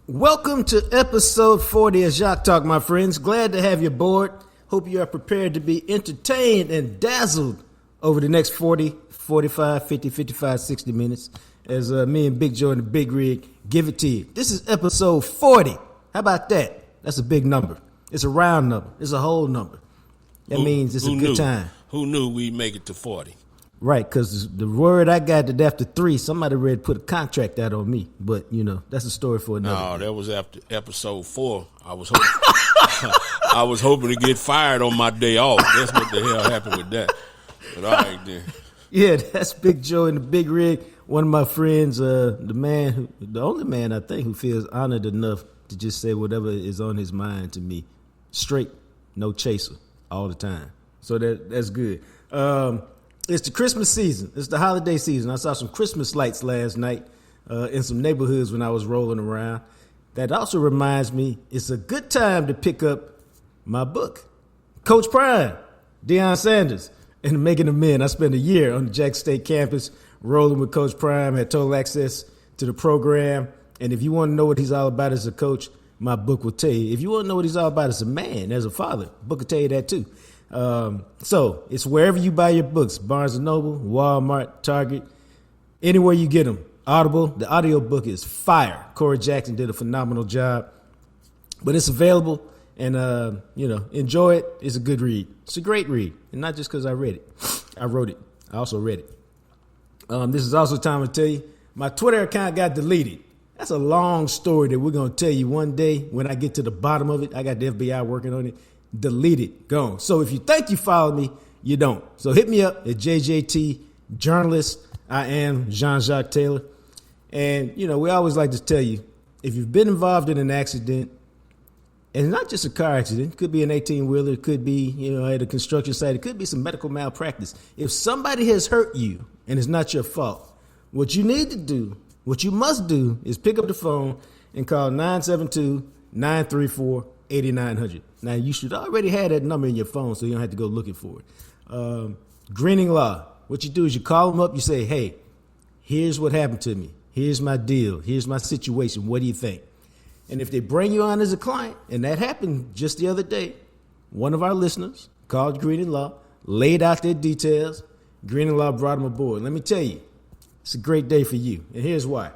Welcome to episode 40 of Jacques Talk, my friends. Glad to have you aboard. Hope you are prepared to be entertained and dazzled over the next 40, 45, 50, 55, 60 minutes as me and Big Joe and the Big Rig give it to you. This is episode 40. How about that? That's a big number. It's a round number. It's a whole number. That means it's a good time. Who knew we'd make it to 40? Right, because the word I got that after 3, somebody ready to put a contract out on me. But, you know, that's a story for another No, day. that was after episode 4. I was hoping, I was hoping to get fired on my day off. That's what the hell happened with that. But all right, then. Yeah, that's Big Joe and the Big Rig. One of my friends, the only man I think who feels honored enough to just say whatever is on his mind to me. Straight, no chaser, all the time. So that's good. It's the Christmas season. It's the holiday season. I saw some Christmas lights last night in some neighborhoods when I was rolling around. That also reminds me it's a good time to pick up my book, Coach Prime, Deion Sanders, and Making the Men. I spent a year on the Jackson State campus rolling with Coach Prime, had total access to the program. And if you want to know what he's all about as a coach, my book will tell you. If you want to know what he's all about as a man, as a father, book will tell you that too. So it's wherever you buy your books, Barnes & Noble, Walmart, Target, anywhere you get them. Audible, the audio book is fire. Corey Jackson did a phenomenal job, but it's available and, enjoy it. It's a good read. It's a great read. And not just because I read it. I wrote it. I also read it. This is also time to tell you my Twitter account got deleted. That's a long story that we're going to tell you one day when I get to the bottom of it. I got the FBI working on it. Delete it. Gone. So if you think you follow me, you don't. So hit me up at JJT Journalist. I am Jean-Jacques Taylor. And, we always like to tell you, if you've been involved in an accident, and not just a car accident, it could be an 18-wheeler, it could be, at a construction site, it could be some medical malpractice. If somebody has hurt you and it's not your fault, what you need to do, what you must do is pick up the phone and call 972-934-8900. Now, you should already have that number in your phone so you don't have to go looking for it. Greening Law. What you do is you call them up. You say, hey, here's what happened to me. Here's my deal. Here's my situation. What do you think? And if they bring you on as a client, and that happened just the other day, one of our listeners called Greening Law, laid out their details. Greening Law brought them aboard. Let me tell you, it's a great day for you. And here's why.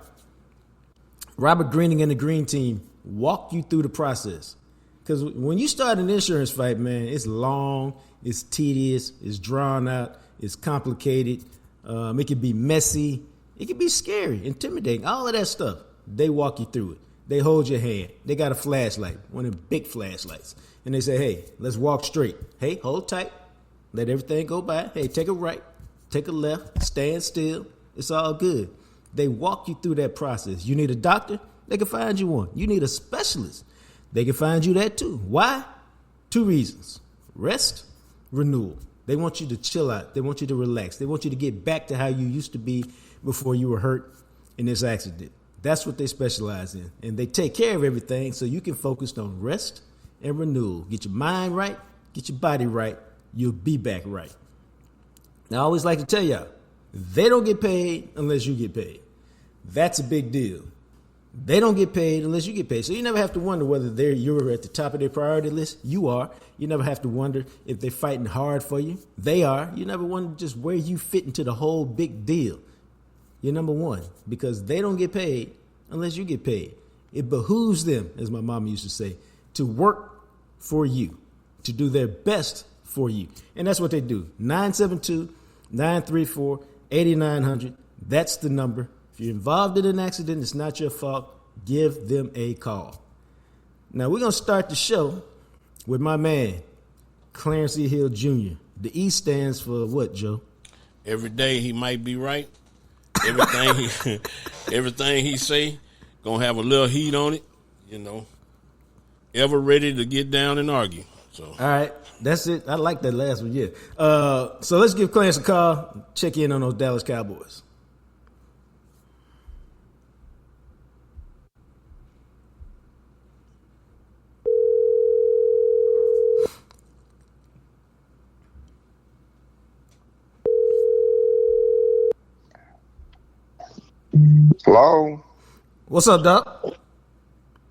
Robert Greening and the Green Team walk you through the process. Because when you start an insurance fight, man, it's long, it's tedious, it's drawn out, it's complicated. It can be messy. It can be scary, intimidating, all of that stuff. They walk you through it. They hold your hand. They got a flashlight, one of them big flashlights. And they say, hey, let's walk straight. Hey, hold tight. Let everything go by. Hey, take a right, take a left, stand still. It's all good. They walk you through that process. You need a doctor? They can find you one. You need a specialist? They can find you that too. Why? 2 reasons. Rest, renewal. They want you to chill out. They want you to relax. They want you to get back to how you used to be before you were hurt in this accident. That's what they specialize in. And they take care of everything so you can focus on rest and renewal. Get your mind right, get your body right, you'll be back right. Now, I always like to tell y'all, they don't get paid unless you get paid. That's a big deal. They don't get paid unless you get paid. So you never have to wonder whether you're at the top of their priority list. You are. You never have to wonder if they're fighting hard for you. They are. You never wonder just where you fit into the whole big deal. You're number one because they don't get paid unless you get paid. It behooves them, as my mama used to say, to work for you, to do their best for you. And that's what they do. 972-934-8900. That's the number. If you're involved in an accident, it's not your fault. Give them a call. Now, we're going to start the show with my man, Clarence E. Hill Jr. The E stands for what, Joe? Every day he might be right. Everything he say gonna have a little heat on it. Ever ready to get down and argue. So all right, that's it. I like that last one. Yeah. So let's give Clarence a call. Check in on those Dallas Cowboys. Hello. What's up, Doc?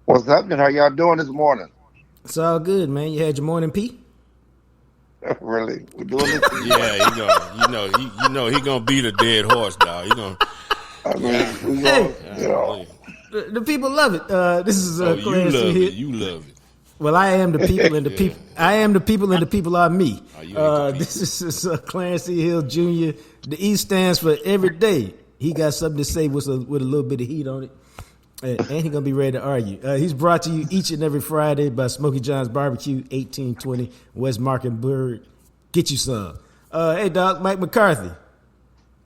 What's happening? How y'all doing this morning? It's all good, man. You had your morning pee? Really? We're doing this together. Yeah, he gonna beat a dead horse, dog. He gonna. I mean, we Hey, going, you know. the people love it. This is Oh, you Clarence love here. it. You love it. Well, I am the people, and the Yeah. people. I am the people, and the people are me. Oh, you ain't the people. This is Clarence Hill Jr. The E stands for every day. He got something to say with a little bit of heat on it, and he's gonna be ready to argue. He's brought to you each and every Friday by Smokey John's Barbecue, 1820 West Markenburg. Get you some. Hey, dog, Mike McCarthy.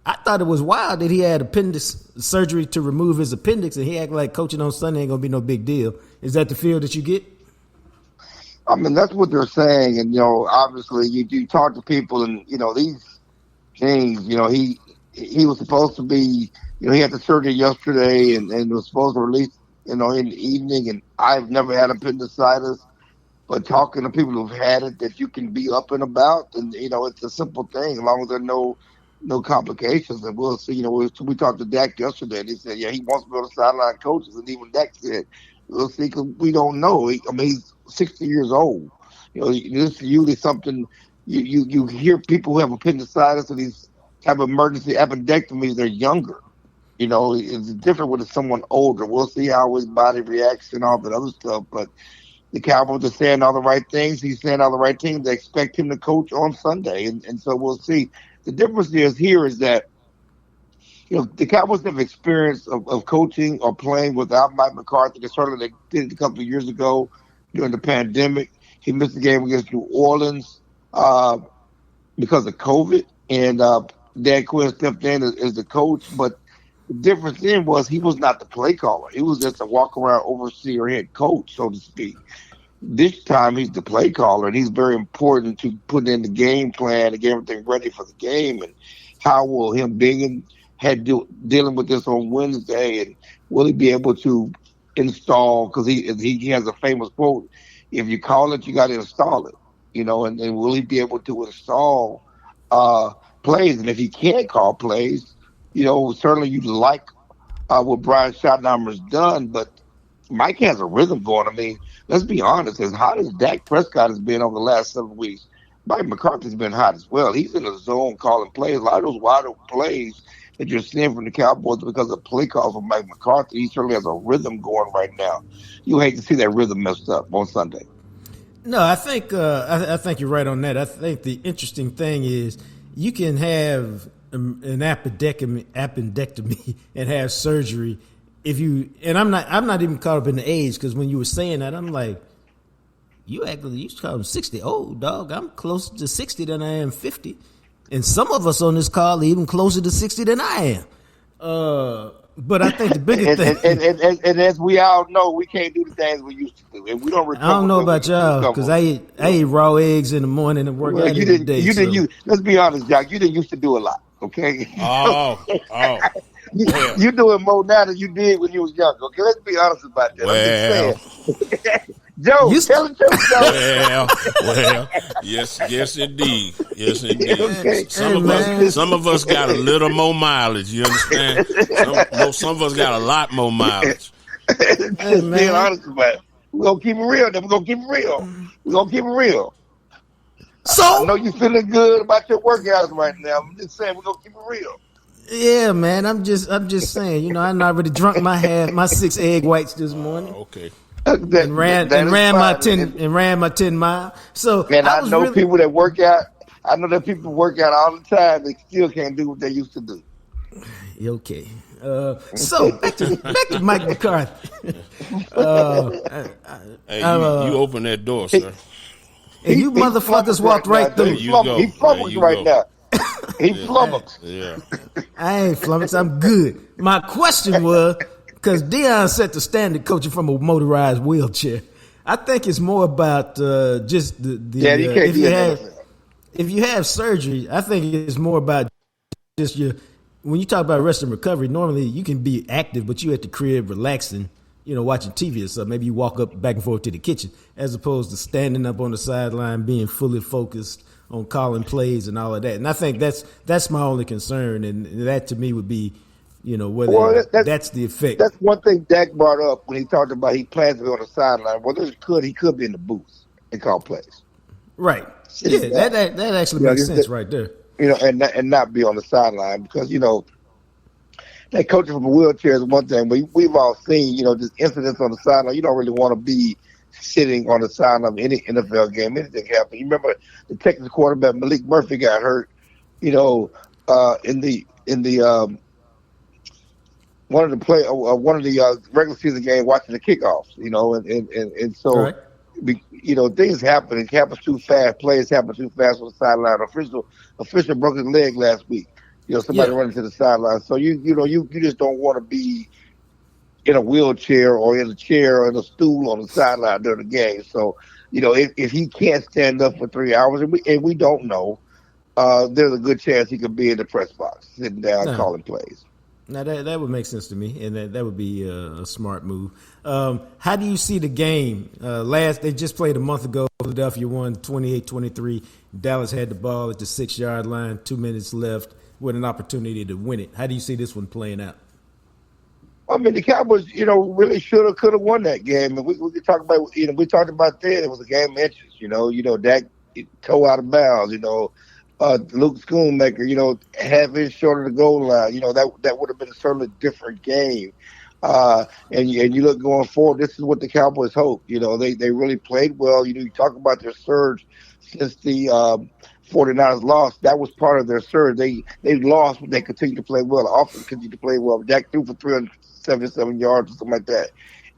I thought it was wild that he had appendix surgery to remove his appendix, and he acted like coaching on Sunday ain't gonna be no big deal. Is that the feel that you get? I mean, that's what they're saying. And, obviously you talk to people and, these things, he was supposed to be, he had the surgery yesterday and was supposed to release, in the evening. And I've never had appendicitis. But talking to people who've had it, that you can be up and about, and it's a simple thing as long as there are no complications. And we'll see. We talked to Dak yesterday, and he said, yeah, he wants to go to sideline coaches, and even Dak said, we'll see, because we don't know. He's 60 years old. This is usually something you hear people who have appendicitis and these type of emergency appendectomies. They're younger. It's different when it's someone older. We'll see how his body reacts and all that other stuff, but. The Cowboys are saying all the right things. He's saying all the right things. They expect him to coach on Sunday. And so we'll see. The difference is that, the Cowboys have experience of coaching or playing without Mike McCarthy. Certainly they did it a couple of years ago during the pandemic. He missed the game against New Orleans because of COVID. And Dan Quinn stepped in as the coach. But the difference then was he was not the play caller. He was just a walk-around overseer head coach, so to speak. This time he's the play caller, and he's very important to put in the game plan to get everything ready for the game. And how will him being dealing with this on Wednesday, and will he be able to install? Because he has a famous quote: "If you call it, you got to install it." And will he be able to install plays? And if he can't call plays, certainly you'd like what Brian Schottenheimer's done, but Mike has a rhythm going. I mean, let's be honest. As hot as Dak Prescott has been over the last 7 weeks, Mike McCarthy's been hot as well. He's in a zone calling plays. A lot of those wide open plays that you're seeing from the Cowboys because of play calls from Mike McCarthy. He certainly has a rhythm going right now. You hate to see that rhythm messed up on Sunday. No, I think I think you're right on that. I think the interesting thing is you can have an appendectomy and have surgery if you. And I'm not even caught up in the age, because when you were saying that, I'm like, you used to call him 60. Oh, dog, I'm closer to 60 than I am 50, and some of us on this call are even closer to 60 than I am. But I think the biggest thing, and as we all know, we can't do the things we used to do, and we don't recover. I don't know about y'all, because I ate raw eggs in the morning and work out every day. Let's be honest, Jacques. You didn't used to do a lot, okay? Oh. You doing more now than you did when you was younger. Okay, let's be honest about that. Well. I'm just saying. Joe, tell the truth, Joe. Well, yes, indeed. Okay. Some of us got a little more mileage. You understand? Some of us got a lot more mileage. Hey, man. Being honest about it. We're gonna keep it real. Then we're gonna keep it real. So I know you feeling good about your workouts right now. I'm just saying we're gonna keep it real. Yeah, man. I'm just saying. I already drunk my 6 egg whites this morning. Okay. And ran my 10 mile. So man, I know people that work out. I know that people work out all the time. They still can't do what they used to do. Okay. So back to Mike McCarthy. Hey, you open that door, sir. And you motherfuckers walked right through. He flummoxed right now. He flummoxed. Yeah. I ain't flummoxed. I'm good. My question was, because Deion set the standard coaching from a motorized wheelchair. I think it's more about just the if you have surgery. I think it's more about just when you talk about rest and recovery. Normally you can be active, but you at the crib relaxing, watching TV or something. Maybe you walk up back and forth to the kitchen, as opposed to standing up on the sideline, being fully focused on calling plays and all of that. And I think that's my only concern, and that to me would be whether that's the effect. That's one thing Dak brought up when he talked about he plans to be on the sideline. Well, he could be in the booth and call plays. Right. Yeah, that actually makes sense right there. And not be on the sideline because that coaching from a wheelchair is one thing, but we've all seen just incidents on the sideline. You don't really want to be sitting on the sideline of any NFL game. Anything happen. You remember the Texas quarterback Malik Murphy got hurt. In the one of the regular season games watching the kickoffs. And so. Right. Things happen. It happens too fast. Plays happen too fast on the sideline. Official broke his leg last week. Somebody running to the sideline. So you just don't want to be in a wheelchair or in a chair or in a stool on the sideline during the game. So if he can't stand up for 3 hours, and we don't know, there's a good chance he could be in the press box sitting down calling plays. Now that would make sense to me, and that would be a smart move. How do you see the game? They just played a month ago. Philadelphia won 28-23. Dallas had the ball at the 6-yard line, 2 minutes left with an opportunity to win it. How do you see this one playing out? I mean, the Cowboys, really could have won that game. And we could talk about, we talked about that. It was a game of interest. Dak toe out of bounds. Luke Schoonmaker, half inch short of the goal line. That would have been a certainly different game. And you look going forward, this is what the Cowboys hope. They really played well. You talk about their surge since the 49ers lost. That was part of their surge. They lost, but they continued to play well. The offense continued to play well. Dak threw for 377 yards or something like that.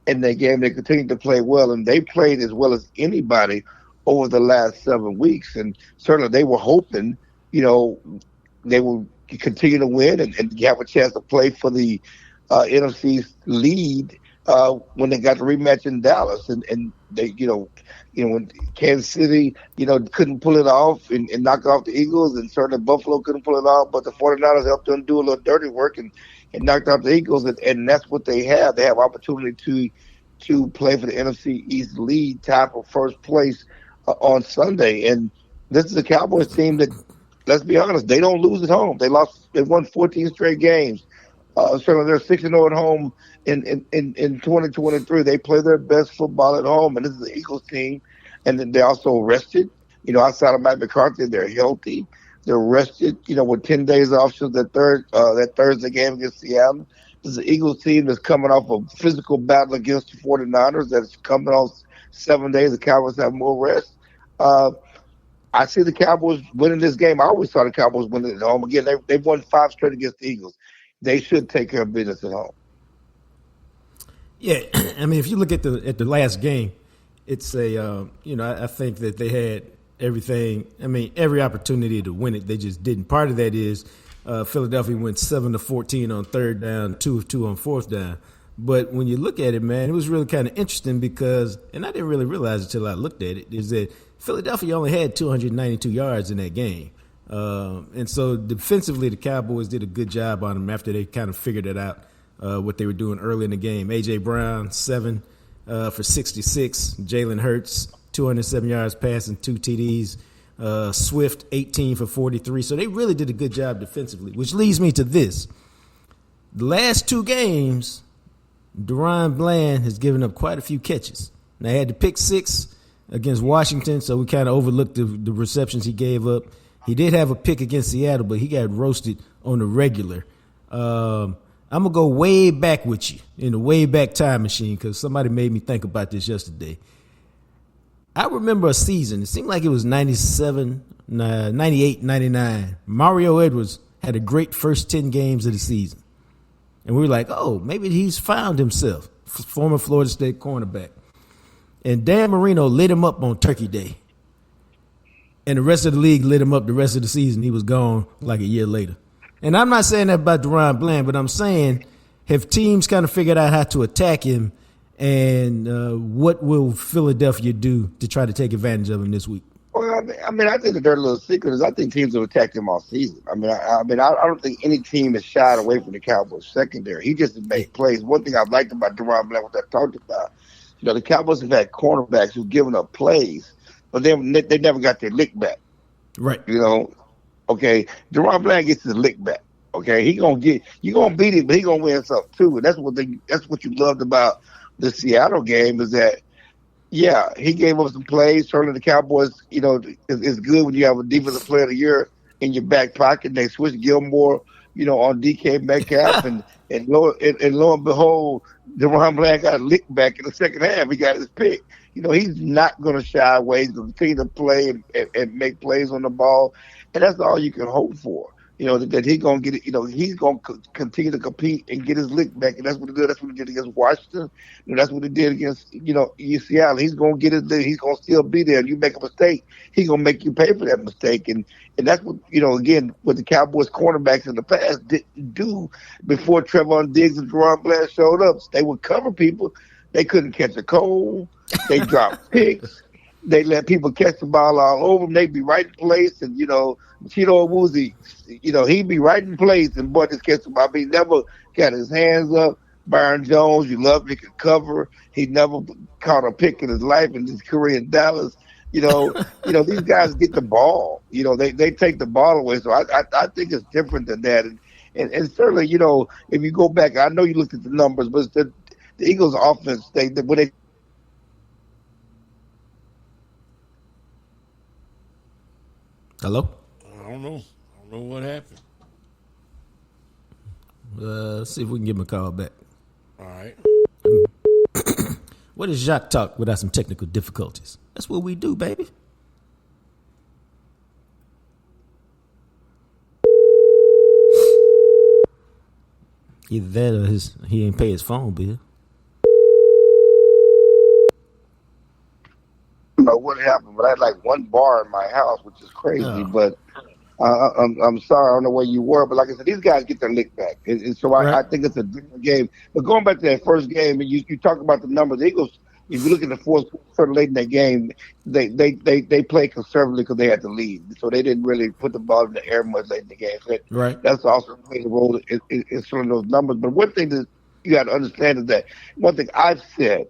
In that game, they continued to play well, and they played as well as anybody over the last 7 weeks. And certainly they were hoping, they would continue to win and have a chance to play for the NFC lead when they got the rematch in Dallas. And they, when Kansas City, couldn't pull it off and knock off the Eagles, and certainly Buffalo couldn't pull it off, but the 49ers helped them do a little dirty work and knocked out the Eagles. And that's what they have. They have opportunity to play for the NFC East lead, tie for first place on Sunday. And this is a Cowboys team that, let's be honest, they don't lose at home. They won 14 straight games. Certainly they're 6-0 at home in 2023. They play their best football at home, and this is the Eagles team. And then they're also rested. Outside of Mike McCarthy, they're healthy. They're rested, with 10 days off since that Thursday game against Seattle. This is the Eagles team that's coming off a physical battle against the 49ers that's coming off 7 days. The Cowboys have more rest. I see the Cowboys winning this game. I always saw the Cowboys winning at home. Again, they've won 5 straight against the Eagles. They should take care of business at home. Yeah, I mean, if you look at the last game, it's I think that they had everything. I mean, every opportunity to win it, they just didn't. Part of that is Philadelphia went 7-14 on third down, 2 of 2 on fourth down. But when you look at it, man, it was really kind of interesting because, and I didn't really realize it until I looked at it, is that Philadelphia only had 292 yards in that game. And so defensively, the Cowboys did a good job on them after they kind of figured it out, what they were doing early in the game. A.J. Brown, 7 for 66. Jalen Hurts, 207 yards passing, 2 TDs. Swift, 18 for 43. So they really did a good job defensively, which leads me to this. The last 2 games, Deron Bland has given up quite a few catches. Now, he had the pick 6 against Washington, so we kind of overlooked the receptions he gave up. He did have a pick against Seattle, but he got roasted on the regular. I'm going to go way back with you in the way back time machine because somebody made me think about this yesterday. I remember a season. It seemed like it was 97, 98, 99. Mario Edwards had a great first 10 games of the season. And we were like, oh, maybe he's found himself, former Florida State cornerback. And Dan Marino lit him up on Turkey Day. And the rest of the league lit him up the rest of the season. He was gone like a year later. And I'm not saying that about Deron Bland, but I'm saying have teams kind of figured out how to attack him, and what will Philadelphia do to try to take advantage of him this week? Well, I mean, I think the dirty little secret is I think teams have attacked him all season. I don't think any team has shied away from the Cowboys secondary. He just made plays. One thing I've liked about Deron Bland, what I talked about, the Cowboys have had cornerbacks who've given up plays, but they never got their lick back. Right. Okay, Deron Bland gets his lick back. Okay, you gonna beat him, but he gonna win something too. And that's what you loved about the Seattle game is that yeah, he gave up some plays. Certainly the Cowboys, is good when you have a defensive player of the year in your back pocket. They switched Gilmore, on DK Metcalf and lo and behold, DeRon Bland got a lick back in the second half. He got his pick. He's not going to shy away. He's going to continue to play and make plays on the ball. And that's all you can hope for. That he's going to get it. He's going to continue to compete and get his lick back. And that's what he did. That's what he did against Washington. That's what he did against, Seattle. He's going to get his lick. He's going to still be there. And you make a mistake, he's going to make you pay for that mistake. And that's what, again, what the Cowboys cornerbacks in the past didn't do before Trevon Diggs and DeRon Bland showed up. They would cover people. They couldn't catch a cold. They dropped picks. They let people catch the ball all over them. They'd be right in place. And, Cheeto Woozy, he'd be right in place. And, boy, just catch the ball. He never got his hands up. Byron Jones, you love he could cover. He never caught a pick in his life in his career in Dallas. These guys get the ball. They take the ball away. So I think it's different than that. And certainly, if you go back, I know you looked at the numbers, but it's the Eagles' offense, when they Hello? I don't know what happened. Let's see if we can give him a call back. All right. What is Jacques Talk without some technical difficulties? That's what we do, baby. Either that or he ain't pay his phone bill. know what happened, but I had like one bar in my house, which is crazy. Oh. But I'm sorry, I don't know where you were. But like I said, these guys get their lick back. And so I think it's a different game. But going back to that first game, and you talk about the numbers, the Eagles, if you look at the fourth quarter late in that game, they played conservatively because they had to lead. So they didn't really put the ball in the air much late in the game. So that's also played a role in some of those numbers. But one thing that you got to understand is that one thing I've said,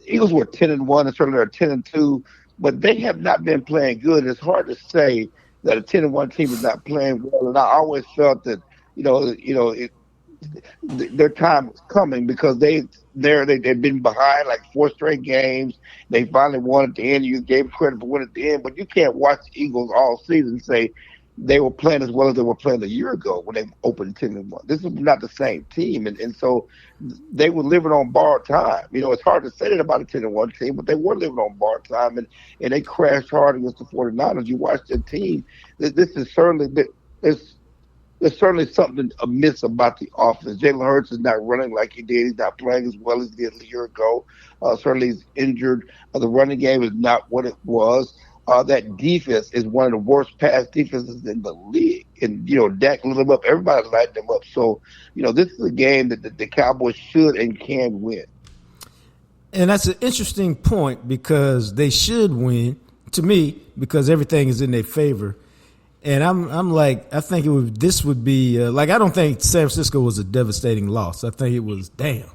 Eagles were 10-1 and certainly are 10-2, but they have not been playing good. It's hard to say that a 10-1 team is not playing well. And I always felt that their time was coming because they've been behind like 4 straight games. They finally won at the end. You gave them credit for winning at the end, but you can't watch the Eagles all season and say they were playing as well as they were playing a year ago when they opened 10-1. This is not the same team, and so they were living on borrowed time. It's hard to say that about a 10-1 team, but they were living on borrowed time, and they crashed hard against the 49ers. You watch the team. This is certainly there's certainly something amiss about the offense. Jalen Hurts is not running like he did. He's not playing as well as he did a year ago. Certainly he's injured. The running game is not what it was. That defense is one of the worst pass defenses in the league. And, Dak lit them up. Everybody lighted them up. So, this is a game that the Cowboys should and can win. And that's an interesting point because they should win, to me, because everything is in their favor. And I'm like, I think this would be I don't think San Francisco was a devastating loss. I think it was, damn,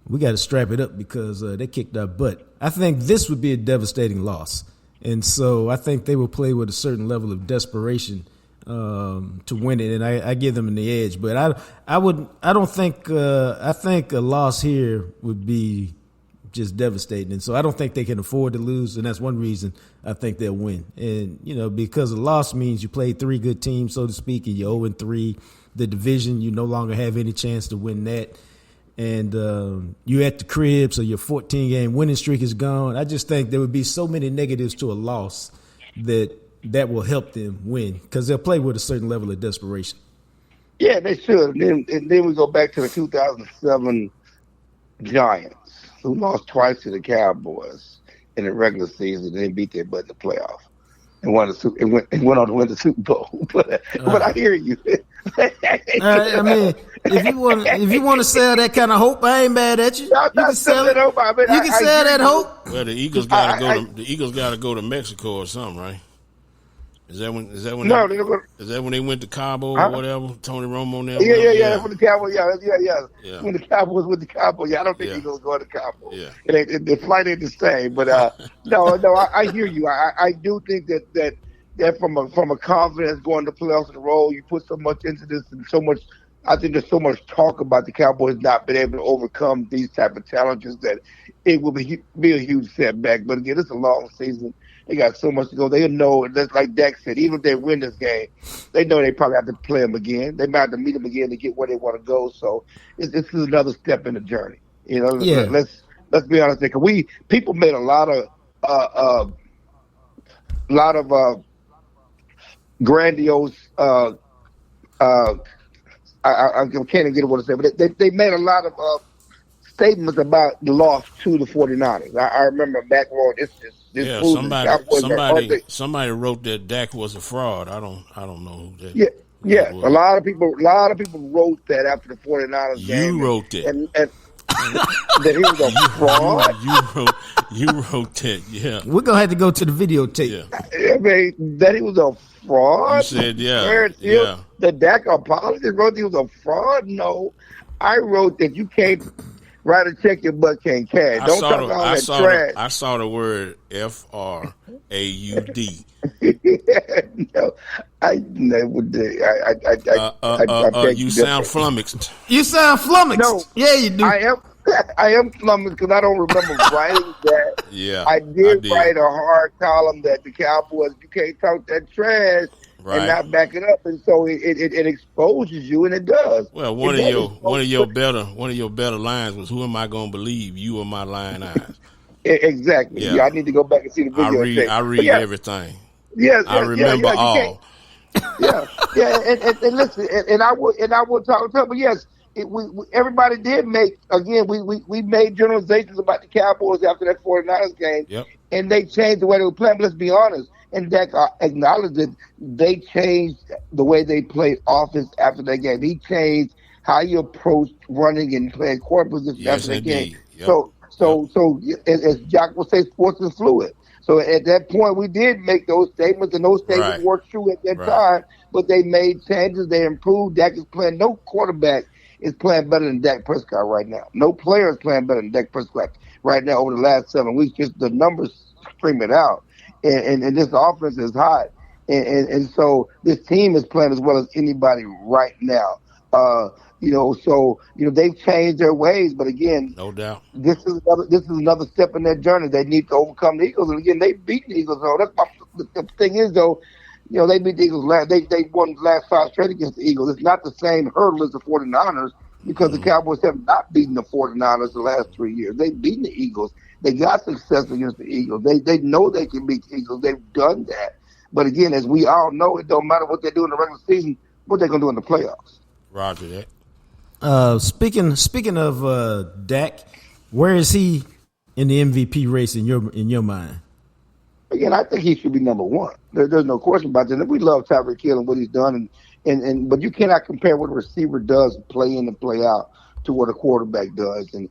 we got to strap it up because they kicked our butt. I think this would be a devastating loss. And so I think they will play with a certain level of desperation to win it, and I give them the edge. But I think a loss here would be just devastating, and so I don't think they can afford to lose, and that's one reason I think they'll win. And because a loss means you played 3 good teams, so to speak, and you're 0-3. The division, you no longer have any chance to win that. And you're at the crib, so your 14-game winning streak is gone. I just think there would be so many negatives to a loss that will help them win because they'll play with a certain level of desperation. Yeah, they should. And then we go back to the 2007 Giants, who lost twice to the Cowboys in the regular season and then beat their butt in the playoff and went on to win the Super Bowl. But I hear you. I mean, if you want to sell that kind of hope, I ain't mad at you. You can sell it. You can sell that hope. Well, the Eagles got to go to Mexico or something, right? Is that when they went to Cabo or whatever? Tony Romo now. Yeah. That's when the Cowboys. Yeah. When the Cowboys with the Cowboys. Yeah, I don't think Eagles going to Cabo. Yeah. The flight ain't the same, but no. I hear you. I do think that that from a confidence going to playoffs in a row, you put so much into this and so much. I think there's so much talk about the Cowboys not being able to overcome these type of challenges that it will be a huge setback. But again, it's a long season. They got so much to go. They know, that's like Dak said, even if they win this game, they know they probably have to play them again. They might have to meet them again to get where they want to go. So this is another step in the journey. You know, Yeah. let's be honest. Because people made a lot of grandiose. I can't even get what to say, but they made a lot of statements about the loss to the 49ers. I remember back when this Yeah, proves the Cowboys somebody wrote that Dak was a fraud. I don't know who that. Yeah, was. a lot of people wrote that after the 49ers game. You wrote it. And that he was a fraud. You wrote that. Yeah. We're gonna have to go to the videotape. Yeah. I mean, that he was a fraud. You said yeah. The Dak apologist wrote he was a fraud. No, I wrote that you can't write a check your butt can't cash. Don't talk all that trash. I saw the word FRAUD. No, I never did. You sound flummoxed. You sound flummoxed. No, yeah, you do. I am flummoxed because I don't remember writing that. Yeah, I did write a hard column that the Cowboys, you can't talk that trash and not back it up, and so it exposes you, and it does. Well, one of your better lines was, "Who am I going to believe, you or my lying eyes?" Exactly. Yeah, I need to go back and see the video. I read everything. Yes, I remember all. Yeah, and listen, and I will talk to her, but yes. Everybody did make, again, we made generalizations about the Cowboys after that 49ers game, and they changed the way they were playing. But let's be honest, and Dak acknowledged that they changed the way they played offense after that game. He changed how you approached running and playing quarterback position after that game. Yep. So as Jacques will say, sports is fluid. So at that point, we did make those statements, and those statements were true at that time, but they made changes. They improved. Dak is playing. No quarterback is playing better than Dak Prescott right now. No player is playing better than Dak Prescott right now over the last 7 weeks. Just the numbers scream it out. And this offense is hot. And so this team is playing as well as anybody right now. They've changed their ways, but again, no doubt, this is another step in their journey. They need to overcome the Eagles, and again, they beat the Eagles. So the thing is, though, they beat the Eagles they won the last 5 straight against the Eagles. It's not the same hurdle as the 49ers because the Cowboys have not beaten the 49ers the last 3 years. They've beaten the Eagles. They got success against the Eagles. They know they can beat the Eagles. They've done that. But again, as we all know, it don't matter what they do in the regular season, what they're going to do in the playoffs. Roger that. Speaking of Dak, where is he in the MVP race in your mind? Again, I think he should be number one. There's no question about that. We love Tyreek Hill and what he's done, but you cannot compare what a receiver does play in and play out to what a quarterback does. And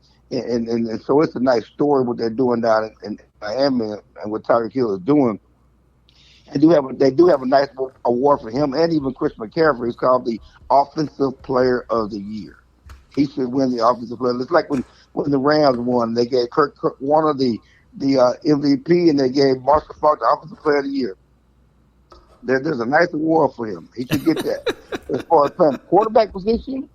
so it's a nice story what they're doing down in Miami and what Tyreek Hill is doing. They do have a nice award for him and even Chris McCaffrey. It's called the Offensive Player of the Year. He should win the Offensive Player. It's like when the Rams won, they gave Kurt Warner the MVP, and they gave Marshall Faulk the Offensive Player of the Year. There's a nice award for him. He should get that. As far as playing quarterback position,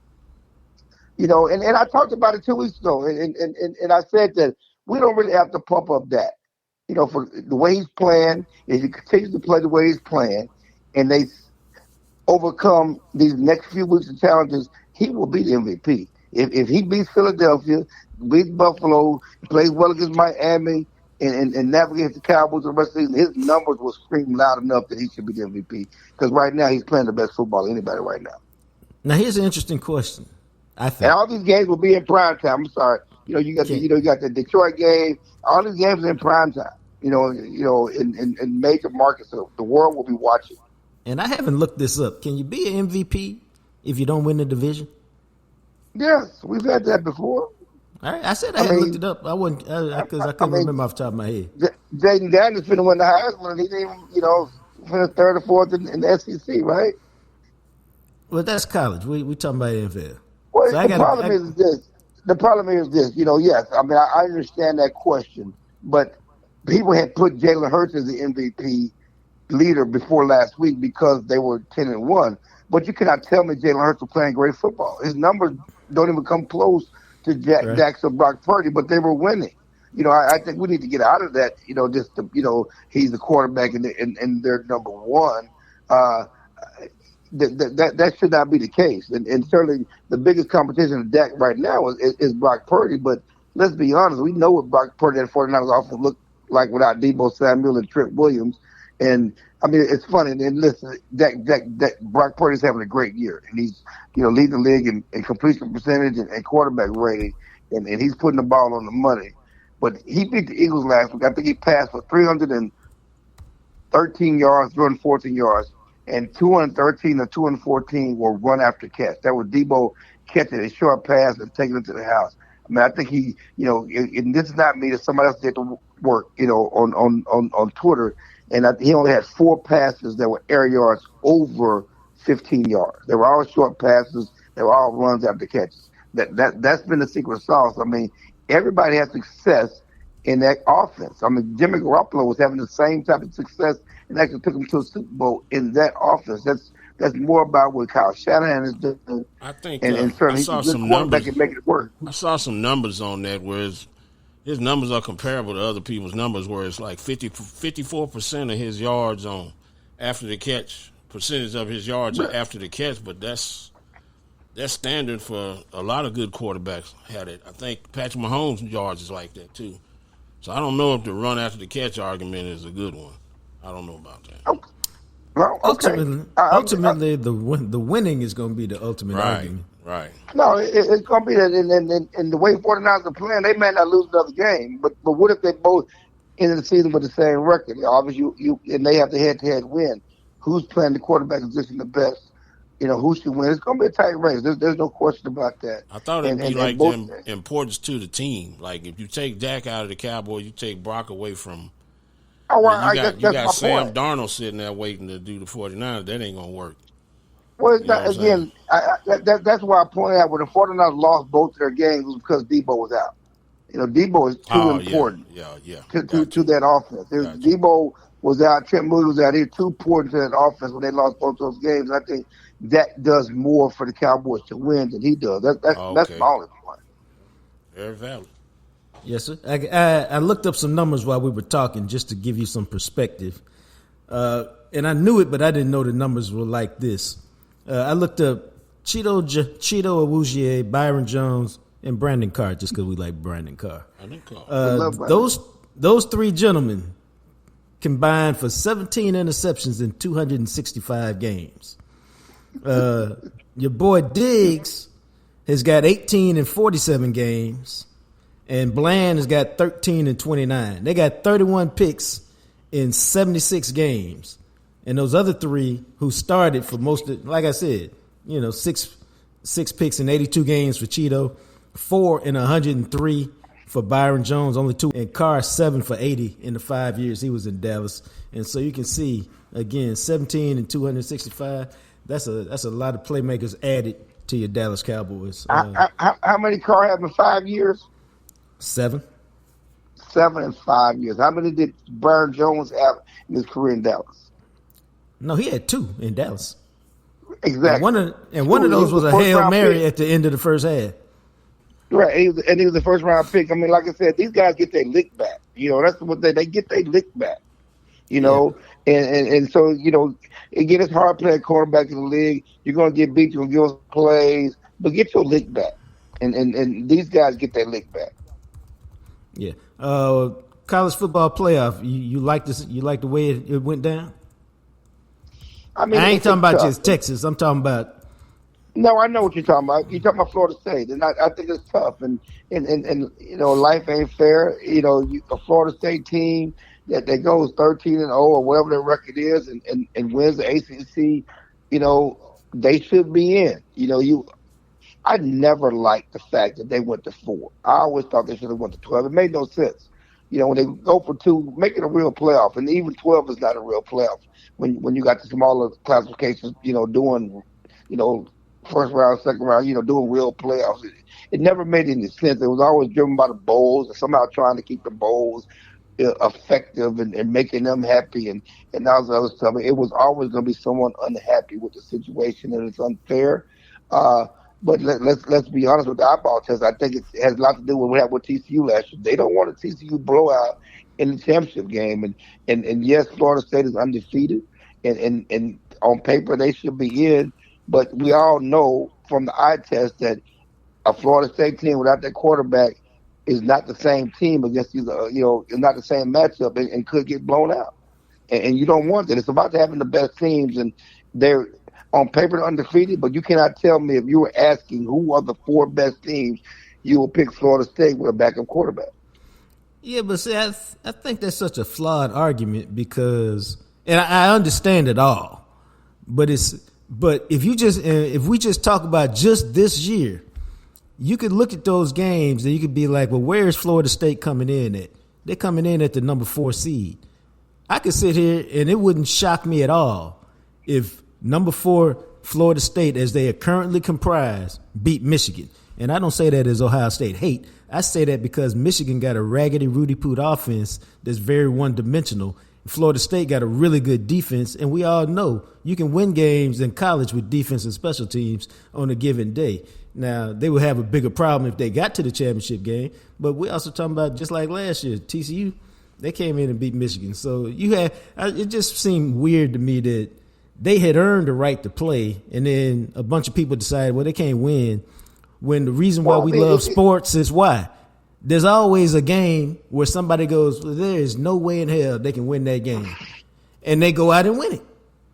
and I talked about it 2 weeks ago, and I said that we don't really have to pump up that. For the way he's playing, if he continues to play the way he's playing, and they overcome these next few weeks of challenges, he will be the MVP. If he beats Philadelphia, beats Buffalo, plays well against Miami, and navigates the Cowboys the rest of the season, his numbers will scream loud enough that he should be the MVP. Because right now he's playing the best football of anybody right now. Now here's an interesting question. I think, and all these games will be in prime time. I'm sorry, you got the Detroit game. All these games are in prime time. In major markets, so the world will be watching. And I haven't looked this up. Can you be an MVP if you don't win the division? Yes, we've had that before. All right, I said I hadn't looked it up. I wouldn't because I couldn't remember off the top of my head. Jaden Daniels finna win the Heisman, and he didn't even, finish third or fourth in the SEC, right? Well, that's college. We talking about NFL. Well, so the problem is this. The problem is this. Yes, I understand that question, but people had put Jalen Hurts as the MVP leader before last week because they were 10-1. But you cannot tell me Jalen Hurts was playing great football. His numbers don't even come close to Right. Dax or Brock Purdy, but they were winning. I think we need to get out of that. He's the quarterback and they're number one. That should not be the case. And certainly the biggest competition of Dak right now is Brock Purdy. But let's be honest, we know what Brock Purdy and 49ers offense look like without Deebo Samuel and Trent Williams. And I mean, it's funny. And listen, Brock Purdy's having a great year, and he's leading the league in completion percentage and quarterback rating, and he's putting the ball on the money. But he beat the Eagles last week. I think he passed for 313 yards, 314 yards, and 213 or 214 were run after catch. That was Deebo catching a short pass and taking it to the house. I mean, I think he, and this is not me, that somebody else did the work, on Twitter, and he only had 4 passes that were air yards over 15 yards. They were all short passes. They were all runs after catches. That's been the secret sauce. I mean, everybody has success in that offense. I mean, Jimmy Garoppolo was having the same type of success and actually took him to a Super Bowl in that offense. That's more about what Kyle Shanahan is doing. I think and certainly I saw he's a some good numbers. quarterback and make it work. I saw some numbers on that where his numbers are comparable to other people's numbers, where it's like 54% of his yards on after the catch, percentage of his yards are after the catch, but that's standard for a lot of good quarterbacks. Had it. I think Patrick Mahomes' yards is like that too. So I don't know if the run after the catch argument is a good one. I don't know about that. Okay. Well, okay. Ultimately, the winning is going to be the ultimate argument. Right. No, it's going to be that. And the way 49ers are playing, they may not lose another game. But what if they both end the season with the same record? Obviously, and they have the head-to-head win. Who's playing the quarterback position the best? Who should win? It's going to be a tight race. There's no question about that. I thought it'd be like the importance to the team. Like if you take Dak out of the Cowboys, you take Brock away from. Oh, well, you that's got my Sam point. Darnold sitting there waiting to do the 49ers. That ain't going to work. Well, it's not, again, that's why I pointed out when the 49ers lost both their games was because Debo was out. Debo is too important to that offense. Debo was out, Trent Williams was out. He was too important to that offense when they lost both those games. I think that does more for the Cowboys to win than he does. That's my only point. Very valid. Yes, sir. I looked up some numbers while we were talking just to give you some perspective. And I knew it, but I didn't know the numbers were like this. I looked up Cheeto Awuzie, Byron Jones, and Brandon Carr, just because we like Brandon Carr. Those 3 gentlemen combined for 17 interceptions in 265 games. Your boy Diggs has got 18 in 47 games. And Bland has got 13 and 29. They got 31 picks in 76 games. And those other 3 who started for most of, like I said, 6 picks in 82 games for Cheeto, 4 in 103 for Byron Jones, only 2, and Carr 7 for 80 in the 5 years he was in Dallas. And so you can see, again, 17 and 265. That's a lot of playmakers added to your Dallas Cowboys. How many Carr have in 5 years? 7. 7 in 5 years. How many did Byron Jones have in his career in Dallas? No, he had 2 in Dallas. Exactly. And one of those was a Hail Mary at the end of the first half. Right, he was the first round pick. I mean, like I said, these guys get their lick back. That's what they get their lick back. And so again, it's hard playing quarterback in the league. You're gonna get beat. You're gonna give us plays, but get your lick back. And these guys get their lick back. Yeah. College football playoff. You like this? You like the way it went down? I mean, I ain't talking about just Texas. I'm talking about. No, I know what you're talking about. You're talking about Florida State, and I think it's tough. And life ain't fair. A Florida State team that goes 13-0 or whatever their record is, and wins the ACC. They should be in. I never liked the fact that they went to 4. I always thought they should have went to 12. It made no sense. When they go for 2, make it a real playoff. And even 12 is not a real playoff. When you got the smaller classifications, doing, first round, second round, doing real playoffs. It never made any sense. It was always driven by the bowls and somehow trying to keep the bowls. effective and making them happy and all the other stuff. It was always going to be someone unhappy with the situation, and it's unfair. Uh, but let's be honest with the eyeball test. I think it has a lot to do with what happened with TCU last year. They don't want a TCU blowout in the championship game, and yes, Florida State is undefeated, and on paper they should be in. But we all know from the eye test that a Florida State team without their quarterback is not the same team against these, it's not the same matchup and could get blown out. And you don't want that. It's about having the best teams, and they're on paper undefeated, but you cannot tell me if you were asking who are the 4 best teams, you will pick Florida State with a backup quarterback. Yeah, but see, I think that's such a flawed argument because, and I understand it all, but if we just talk about just this year, you could look at those games and you could be like, well, where is Florida State coming in at? They're coming in at the number 4 seed. I could sit here and it wouldn't shock me at all if number 4 Florida State, as they are currently comprised, beat Michigan. And I don't say that as Ohio State hate. I say that because Michigan got a raggedy Rudy Poot offense that's very one-dimensional. Florida State got a really good defense, and we all know you can win games in college with defense and special teams on a given day. Now, they would have a bigger problem if they got to the championship game, but we're also talking about just like last year, TCU, they came in and beat Michigan. So it just seemed weird to me that they had earned the right to play, and then a bunch of people decided, well, they can't win, when the reason why we love sports is why. There's always a game where somebody goes, well, there is no way in hell they can win that game. And they go out and win it.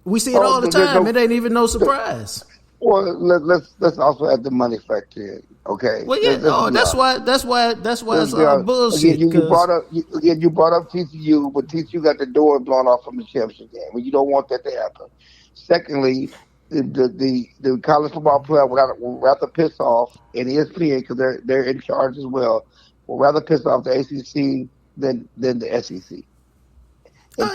We see it all the time. It ain't even no surprise. Well, let's also add the money factor in, okay? Well, yeah, that's why it's all bullshit. You brought up TCU, but TCU got the door blown off from the championship game. Well, you don't want that to happen. Secondly, the college football player would rather piss off, and ESPN, because they're in charge as well, will rather piss off the ACC than the SEC. And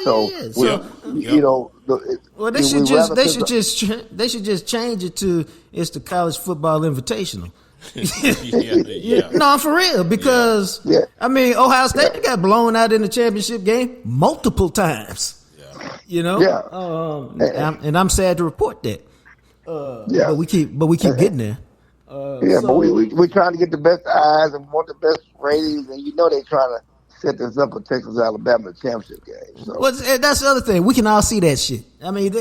they should just change it to it's the College Football Invitational. No, for real, because I mean, Ohio State got blown out in the championship game multiple times. And I'm sad to report that. But we keep getting there. But we're trying to get the best eyes and want the best ratings, and they're trying to set this up for Texas Alabama championship game. So. Well, that's the other thing. We can all see that shit. I mean,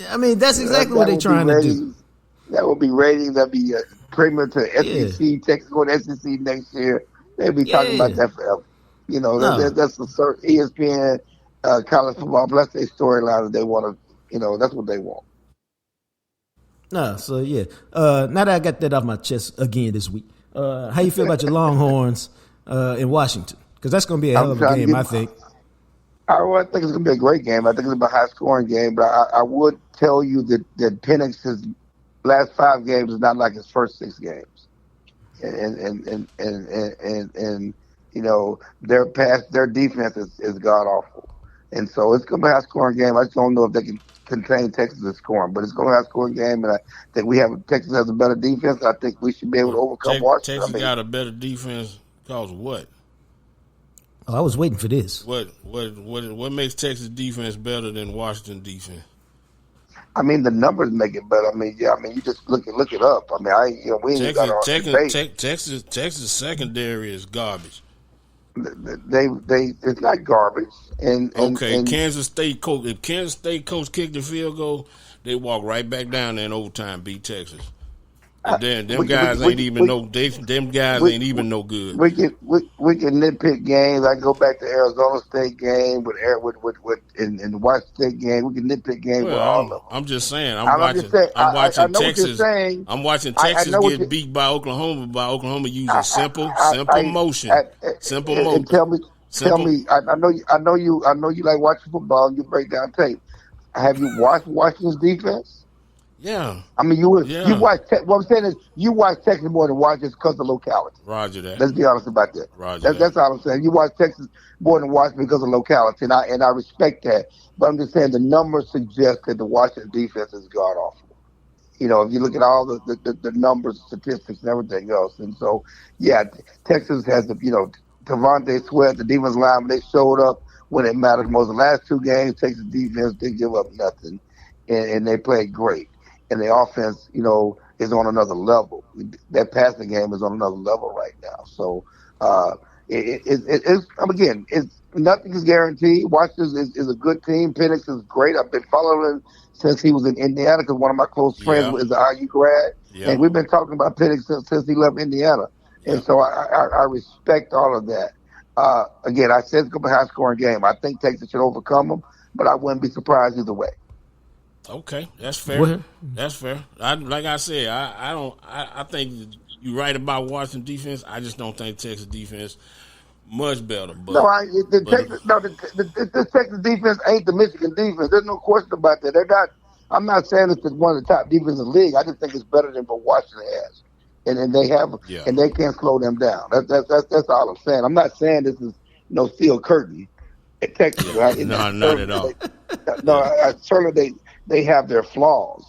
I mean, that's exactly what they're trying to do. That would be ratings. That'd be a premium to SEC. Yeah. Texas going to SEC next year. They'll be talking about that forever. That's the ESPN college football. That's their storyline that they want to. That's what they want. No, so yeah. Now that I got that off my chest again this week, how you feel about your Longhorns in Washington? Because that's going to be a hell of a game, I think. I think it's going to be a great game. I think it's going to be a high-scoring game. But I would tell you that Penix's last 5 games is not like his first 6 games, and their defense is god awful, and so it's going to be a high-scoring game. I just don't know if they can contain Texas' scoring, but it's going to be a high-scoring game, and I think Texas has a better defense. I think we should be able to overcome Washington. Texas got a better defense because of what? Oh, I was waiting for this. What makes Texas defense better than Washington defense? I mean, the numbers make it better. I mean, you just look it up. I mean, we ain't got our debate. Texas secondary is garbage. It's not garbage. And Kansas State coach. If Kansas State coach kicked the field goal, they walk right back down there in overtime, beat Texas. And then them guys ain't even no good. We can nitpick games. I go back to Arizona State game with the Washington State game. We can nitpick games with all of them. I'm just saying. I'm watching Texas. I'm watching Texas get beat by Oklahoma using simple motion. And tell me. I know you like watching football and you break down tape. Have you watched Washington's defense? Yeah. I mean, you watch. What I'm saying is, you watch Texas more than Washington because of locality. Roger that. Let's be honest about that. That's all I'm saying. You watch Texas more than Washington because of locality, and I respect that. But I'm just saying the numbers suggest that the Washington defense is god awful. If you look at all the numbers, statistics, and everything else, and so Texas has Devontae Sweat, the defense line, they showed up when it mattered most. The last 2 games, Texas defense didn't give up nothing, and they played great. And the offense, is on another level. That passing game is on another level right now. So it's nothing is guaranteed. Washington is a good team. Penix is great. I've been following him since he was in Indiana because one of my close friends is an IU grad, and we've been talking about Penix since he left Indiana. And so I respect all of that. Again, I said it's going to be a high-scoring game. I think Texas should overcome them, but I wouldn't be surprised either way. Okay, that's fair. That's fair. Like I said, I think you're right about Washington defense. I just don't think Texas defense much better. But, this Texas defense ain't the Michigan defense. There's no question about that. They're not. I'm not saying it's one of the top defenses in the league. I just think it's better than what Washington has, and they have, and they can't slow them down. That's all I'm saying. I'm not saying this is no steel curtain at Texas. Right? No, not at all. Certainly they have their flaws,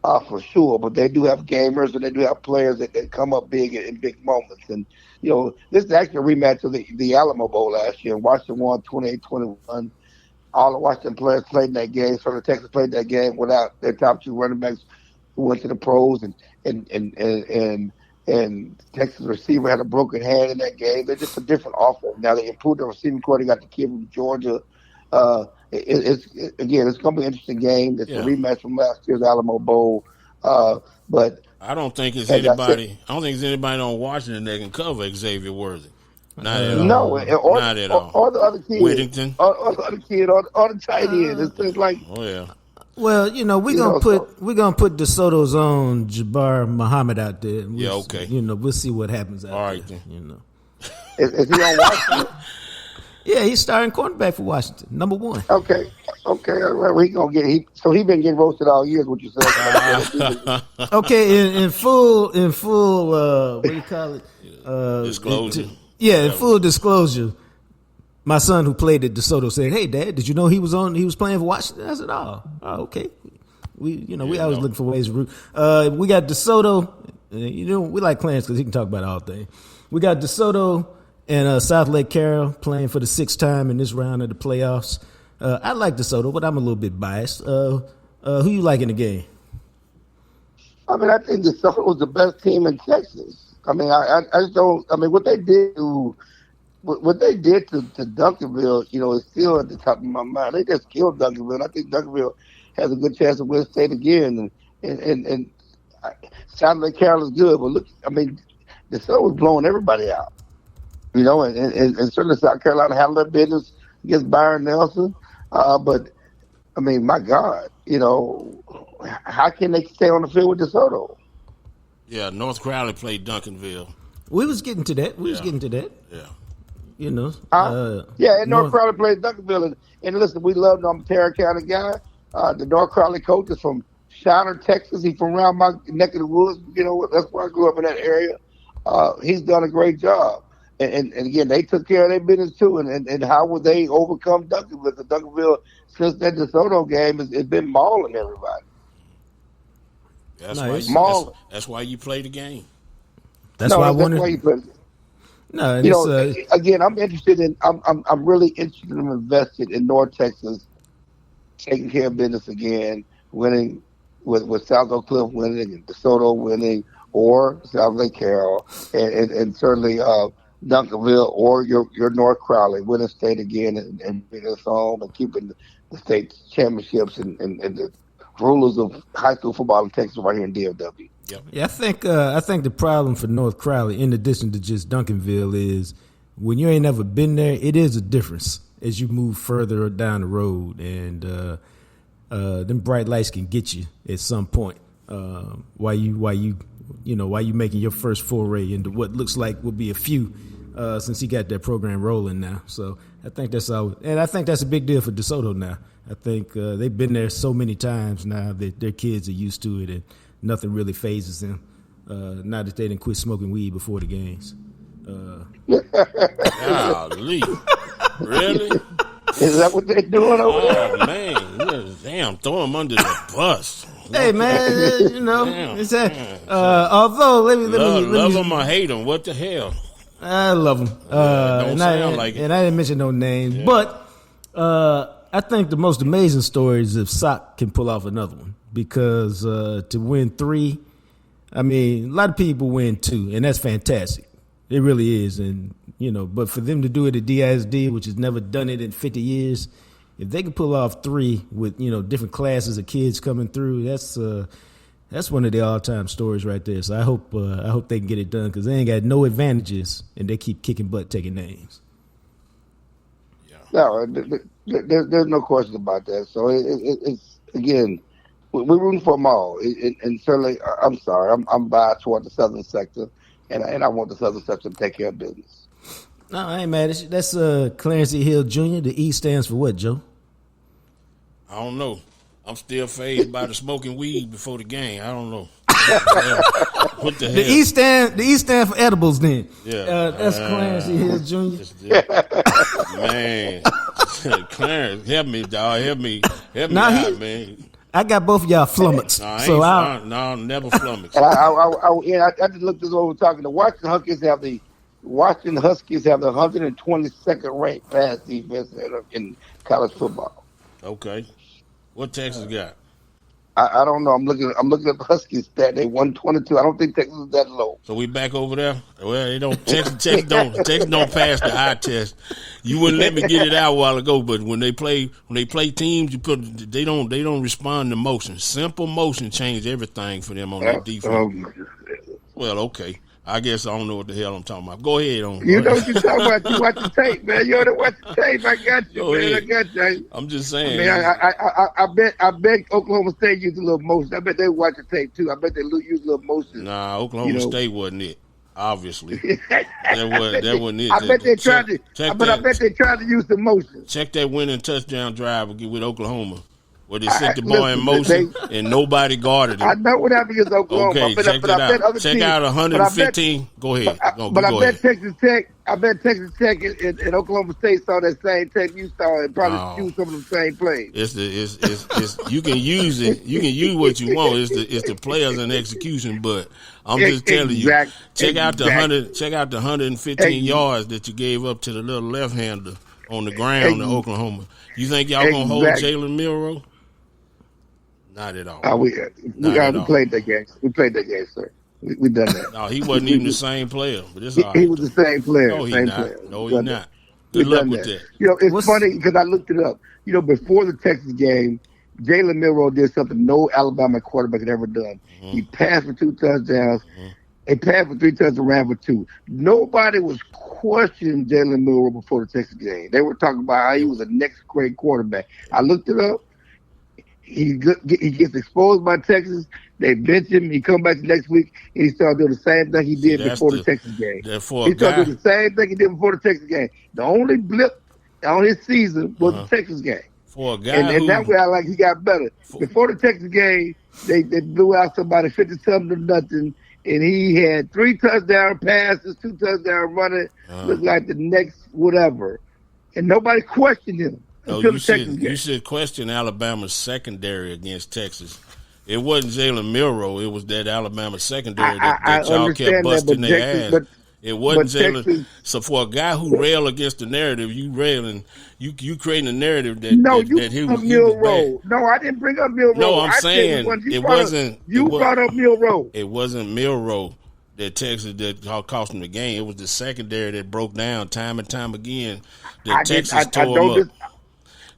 for sure, but they do have gamers and they do have players that come up big in big moments. And, this is actually a rematch of the Alamo Bowl last year. Washington won 28-21. All the Washington players played in that game. Sort of Texas played that game without their top 2 running backs who went to the pros, and Texas receiver had a broken hand in that game. They're just a different offense. Now they improved the receiving core. They got the kid from Georgia. It's going to be an interesting game. It's a rematch from last year's Alamo Bowl. But I don't think it's anybody. I don't think there's anybody on Washington that can cover Xavier Worthy. Not at all. No, not at all. Or the other kid, Whittington, or the other kid, or the tight end. It's like, oh yeah. Well, we're gonna put DeSoto's own Jabbar Muhammad out there. Okay. We'll see what happens out all right, there. then. Is he on Washington? Yeah, he's starting cornerback for Washington, number 1. Okay. Well, he been getting roasted all year. Is what you said? Okay, in full, what do you call it? Disclosure. In full disclosure, my son who played at DeSoto said, "Hey, Dad, did you know he was playing for Washington?" I said, "Oh, okay." We always look for ways to root. We got DeSoto. We like Clarence because he can talk about all things. We got DeSoto and South Lake Carroll playing for the 6th time in this round of the playoffs. I like DeSoto, but I'm a little bit biased. Who you like in the game? I mean, I think DeSoto was the best team in Texas. I mean, I just don't. I mean, what they did to Duncanville, is still at the top of my mind. They just killed Duncanville. I think Duncanville has a good chance to win state again. And South Lake Carroll is good, but look, I mean, DeSoto was blowing everybody out. And certainly South Carolina handled their business against Byron Nelson. But, I mean, my God, how can they stay on the field with DeSoto? Yeah, North Crowley played Duncanville. We was getting to that. Yeah. North Crowley played Duncanville. And listen, we love him. I'm a Tarrant County guy. The North Crowley coach is from Shiner, Texas. He's from around my neck of the woods. That's where I grew up in that area. He's done a great job. And again, they took care of their business too. And how would they overcome Duncanville? Because Duncanville, since that DeSoto game, has been mauling everybody. That's why you play the game. That's why you play the game. No, again, I'm interested in. I'm really interested and invested in North Texas taking care of business again, winning with South Oak Cliff winning and DeSoto winning, or South Lake Carroll, and certainly Duncanville or your North Crowley winning state again and bringing us home and keeping the state championships and the rulers of high school football in Texas right here in DFW. Yep. Yeah, I think the problem for North Crowley, in addition to just Duncanville, is when you ain't never been there, it is a difference as you move further down the road, and them bright lights can get you at some point. While you making your first foray into what looks like will be a few since he got that program rolling now. So I think that's all, and I think that's a big deal for DeSoto now. I think they've been there so many times now that their kids are used to it, and nothing really phases them. Now that they didn't quit smoking weed before the games. Golly. Really? Is that what they're doing over there? Oh, man. Damn, throw them under the bus. Hey, man, it's that. Although, let me love them or hate them, what the hell? I love them. Don't sound like it. And I didn't mention no names, but I think the most amazing story is if Sock can pull off another one, because to win 3, I mean, a lot of people win 2, and that's fantastic. It really is, and but for them to do it at DISD, which has never done it in 50 years, if they can pull off 3 with different classes of kids coming through, that's one of the all-time stories right there. So I hope they can get it done, because they ain't got no advantages, and they keep kicking butt, taking names. Yeah. No, there's no question about that. So it's again, we're rooting for them all, and certainly, I'm sorry, I'm biased toward the southern sector, and I want the southern sector to take care of business. No, I ain't mad at you. That's Clarence E. Hill Jr. The E stands for what, Joe? I don't know. I'm still fazed by the smoking weed before the game. I don't know. What the hell? The E stand for edibles then. Yeah. That's Clarence E. Hill Jr. Man. Clarence, help me, dog. Help me out, man. I got both of y'all flummoxed. No, never flummoxed. I just looked this over talking. The Washington Huskies have the 122nd ranked pass defense in college football. Okay. What Texas got? I don't know. I'm looking at the Huskies stat. They 122. I don't think Texas is that low. So we back over there. Well, they don't. Texas don't pass the eye test. You wouldn't let me get it out a while ago, but when they play teams, they don't respond to motion. Simple motion change everything for them on that defense. Well, okay. I guess I don't know what the hell I'm talking about. Go ahead on. You know what you're talking about. You watch the tape, man. You ought to watch the tape. I got you, man. I got you. I'm just saying. I mean, I bet Oklahoma State used a little motion. I bet they watch the tape too. I bet they used a little motion. Nah, Oklahoma State wasn't it. Obviously, that wasn't it. I bet they tried to. I bet they tried to use the motion. Check that winning touchdown drive with Oklahoma, where they set the ball in motion and nobody guarded it. I know what happened against Oklahoma. Okay, check out 115. Go ahead. I bet Texas Tech. I bet Texas Tech and Oklahoma State saw that same tape you saw and probably used some of the same plays. It's you can use it. You can use what you want. It's the players and execution. But I'm just telling you, check out the 115 yards that you gave up to the little left-hander on the ground in Oklahoma. You think y'all gonna hold Jalen Milroe? Not at all. We played that game. We played that game, sir. We done that. No, he wasn't even the same player. But it's all right. He was the same player. No, he's not. Player. No, he's not. Good luck with that. It's funny because I looked it up. Before the Texas game, Jalen Milroe did something no Alabama quarterback had ever done. Mm-hmm. He passed for 2 touchdowns. Mm-hmm. He passed for 3 touchdowns and ran for 2. Nobody was questioning Jalen Milroe before the Texas game. They were talking about how he was a next grade quarterback. I looked it up. He gets exposed by Texas. They bench him. He come back the next week, and he started doing the same thing he did before the Texas game. He started doing the same thing he did before the Texas game. The only blip on his season was the Texas game. For a guy and that way, he got better. Before the Texas game, they blew out somebody 50-something to nothing, and he had 3 touchdown passes, 2 touchdown running. Looked like the next whatever, and nobody questioned him. You should question Alabama's secondary against Texas. It wasn't Jalen Milroe. It was that Alabama secondary that y'all kept busting their ass. It wasn't Jalen. So for a guy who railed against the narrative, you railing, you creating a narrative that he was Milroe. No, I didn't bring up Milroe. No, I'm saying it wasn't. You brought up Milroe. It wasn't Milroe that Texas that cost them the game. It was the secondary that broke down time and time again. That Texas tore them up.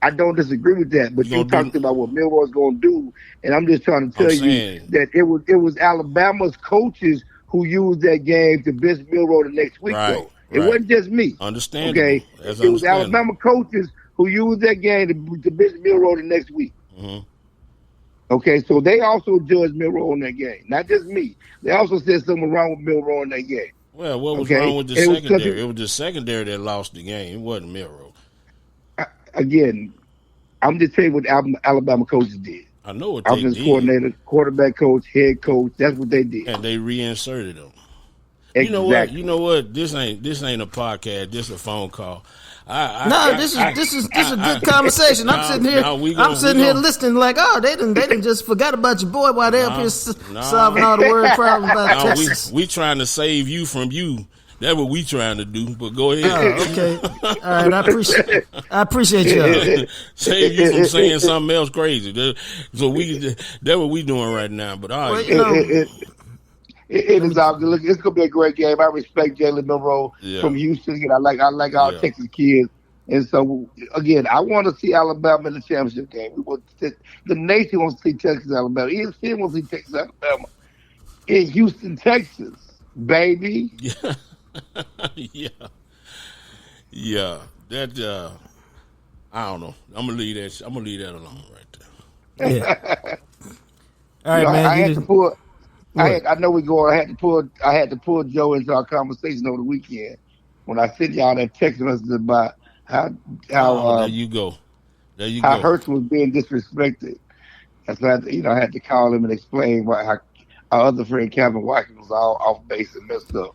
I don't disagree with that, but you talked about what Milroe's going to do, and I'm just trying to tell you that it was Alabama's coaches who used that game to bench Milroe the next week, though. It wasn't just me. Understandable. Okay, it was Alabama coaches who used that game to bench Milroe the next week. Mm-hmm. Okay, so they also judged Milroe on that game, not just me. They also said something wrong with Milroe in that game. Well, what was wrong with the secondary? It was the secondary that lost the game. It wasn't Milroe. Again, I'm just telling you what Alabama coaches did. I know what they did. Offensive coordinator, quarterback coach, head coach. That's what they did. And they reinserted them. Exactly. You know what? This ain't a podcast. This is a phone call. This is a good conversation. I'm sitting here listening like, they didn't just forgot about your boy while they're up here solving all the word problems about Texas. We trying to save you from you. That's what we trying to do. But go ahead. Oh, okay. All right. I appreciate y'all. Save you from saying something else crazy. That's what we doing right now. But all right. Well, it is all good. Look, it's gonna be a great game. I respect Jalen Monroe from Houston. And I like our Texas kids. And so again, I want to see Alabama in the championship game. The nation wants to see Texas, Alabama. ESPN wants to see Texas, Alabama in Houston, Texas, baby. Yeah. That I don't know. I'm gonna leave that alone right there. Yeah. All right, man. I had to pull. I know we go. I had to pull Joe into our conversation over the weekend when I sent y'all that text message about how there you go. How Hurts was being disrespected. That's why I had to call him and explain why our other friend Calvin Watkins was all off base and messed up.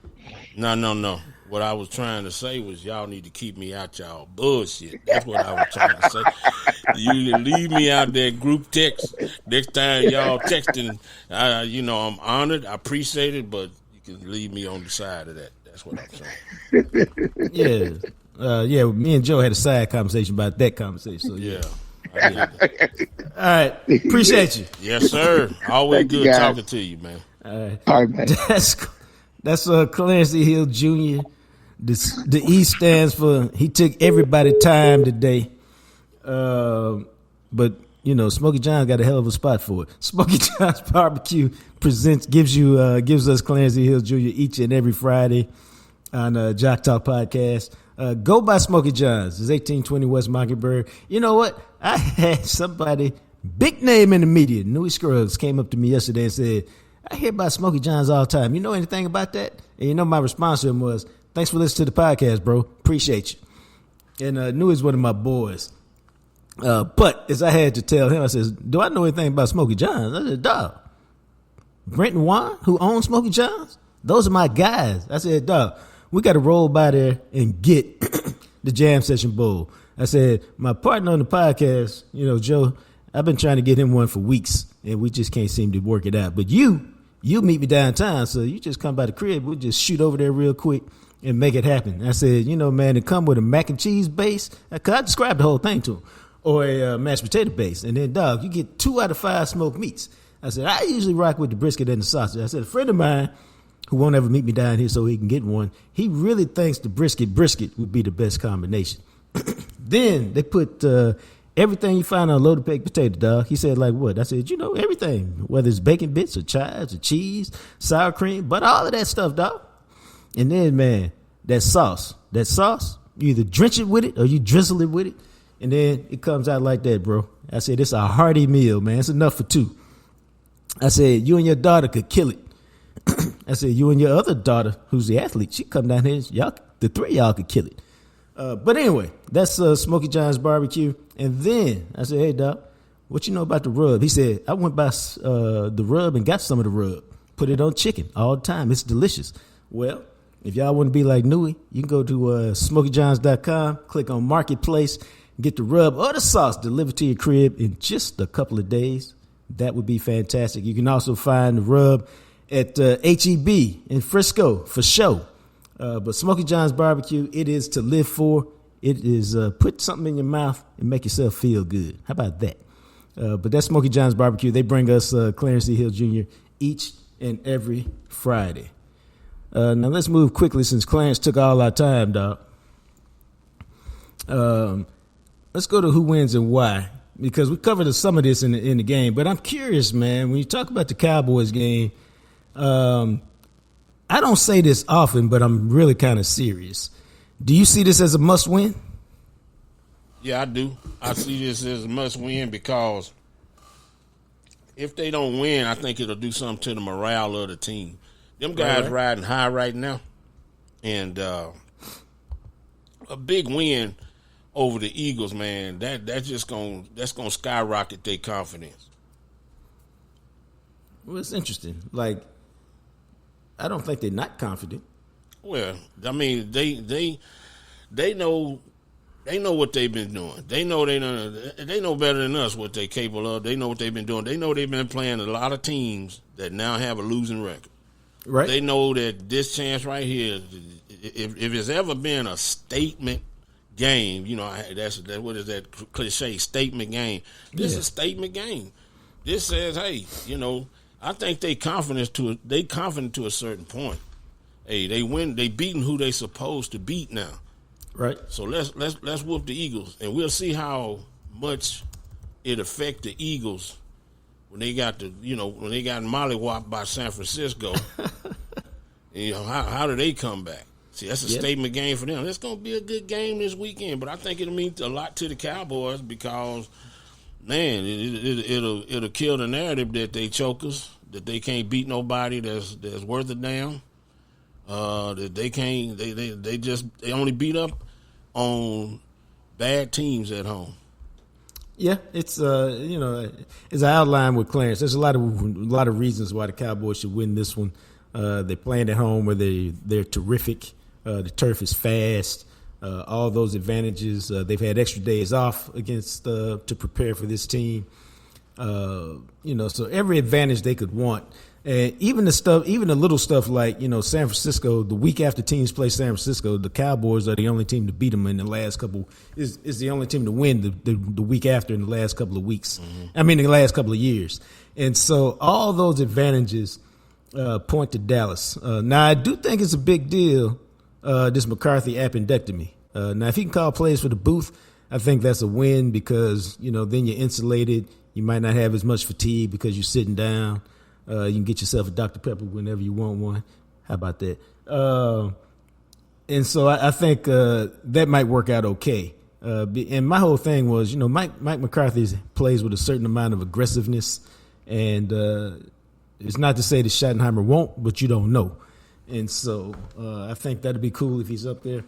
No. What I was trying to say was y'all need to keep me out y'all bullshit. That's what I was trying to say. You leave me out that group text. Next time y'all texting, I'm honored. I appreciate it, but you can leave me on the side of that. That's what I'm saying. Yeah. Me and Joe had a side conversation about that conversation. So yeah. All right. Appreciate you. Yes, sir. Always good talking to you, man. All right, man. That's Clarence Hill Jr. The E stands for he took everybody time today. But Smokey John's got a hell of a spot for it. Smokey John's Barbecue gives us Clarence Hill Jr. each and every Friday on Jacques Talk podcast. Go by Smokey John's. It's 1820 West Mockingbird. You know what? I had somebody, big name in the media, Newey Scruggs, came up to me yesterday and said, I hear about Smokey John's all the time. You know anything about that? And my response to him was, thanks for listening to the podcast, bro. Appreciate you. And Newey's one of my boys. But as I had to tell him, I said, do I know anything about Smokey John's? I said, dog, Brent and Juan, who owns Smokey John's, those are my guys. I said, dog, we got to roll by there and get the Jam Session Bowl. I said, my partner on the podcast, Joe, I've been trying to get him one for weeks, and we just can't seem to work it out. But you meet me downtown, so you just come by the crib. We'll just shoot over there real quick and make it happen. I said, man, it come with a mac and cheese base, because I described the whole thing to him, or a mashed potato base. And then, dog, you get 2 out of 5 smoked meats. I said, I usually rock with the brisket and the sausage. I said, a friend of mine who won't ever meet me down here so he can get one, he really thinks the brisket would be the best combination. Then they put everything you find on a loaded baked potato, dog. He said, like what? I said, everything, whether it's bacon bits or chives or cheese, sour cream, butter, all of that stuff, dog. And then, man, that sauce, you either drench it with it or you drizzle it with it, and then it comes out like that, bro. I said, it's a hearty meal, man. It's enough for 2. I said, you and your daughter could kill it. I said, you and your other daughter, who's the athlete, she come down here, the 3 of y'all could kill it. But anyway, that's Smokey John's Barbecue. And then I said, hey, Doc, what you know about the rub? He said, I went by the rub and got some of the rub. Put it on chicken all the time. It's delicious. Well, if y'all want to be like Newey, you can go to SmokeyJohns.com, click on Marketplace, get the rub or the sauce delivered to your crib in just a couple of days. That would be fantastic. You can also find the rub at HEB in Frisco for show. But Smokey John's Barbecue, it is to live for. It is put something in your mouth and make yourself feel good. How about that? But that's Smokey John's Barbecue. They bring us Clarence C. Hill Jr. each and every Friday. Now let's move quickly since Clarence took all our time, dog. Let's go to who wins and why, because we covered some of this in the game. But I'm curious, man, when you talk about the Cowboys game, I don't say this often, but I'm really kind of serious. Do you see this as a must-win? Yeah, I do. I see this as a must-win because if they don't win, I think it'll do something to the morale of the team. Them guys riding high right now, and a big win over the Eagles, man. That's gonna skyrocket their confidence. Well, it's interesting. Like, I don't think they're not confident. Well, I mean, they know what they've been doing. They know better than us what they're capable of. They know what they've been doing. They know they've been playing a lot of teams that now have a losing record. Right. They know that this chance right here if it's ever been a statement game, that's what is that cliche statement game? This is a statement game. This says, hey, I think they confident to a certain point. Hey, they win. They beating who they supposed to beat now. Right. So let's whoop the Eagles, and we'll see how much it affect the Eagles when they got mollywopped by San Francisco. How do they come back? See, that's a statement game for them. It's going to be a good game this weekend, but I think it'll mean a lot to the Cowboys because, man, it'll kill the narrative that they chokers, that they can't beat nobody that's worth a damn. That they can't. They only beat up on bad teams at home. Yeah, it's as I outlined with Clarence, there's a lot of reasons why the Cowboys should win this one. They're playing at home where they're terrific. The turf is fast. All those advantages. They've had extra days off to prepare for this team. So every advantage they could want. And even the little stuff like, San Francisco, the week after teams play San Francisco, the Cowboys are the only team to beat them in the last couple, is the only team to win the week after in the last couple of weeks. Mm-hmm. I mean, the last couple of years. And so all those advantages point to Dallas. Now, I do think it's a big deal, this McCarthy appendectomy. Now, if he can call plays for the booth, I think that's a win because, then you're insulated. You might not have as much fatigue because you're sitting down. You can get yourself a Dr. Pepper whenever you want one. How about that? And so I think that might work out okay. And my whole thing was, Mike McCarthy plays with a certain amount of aggressiveness. And it's not to say that Schottenheimer won't, but you don't know. And so I think that'd be cool if he's up there.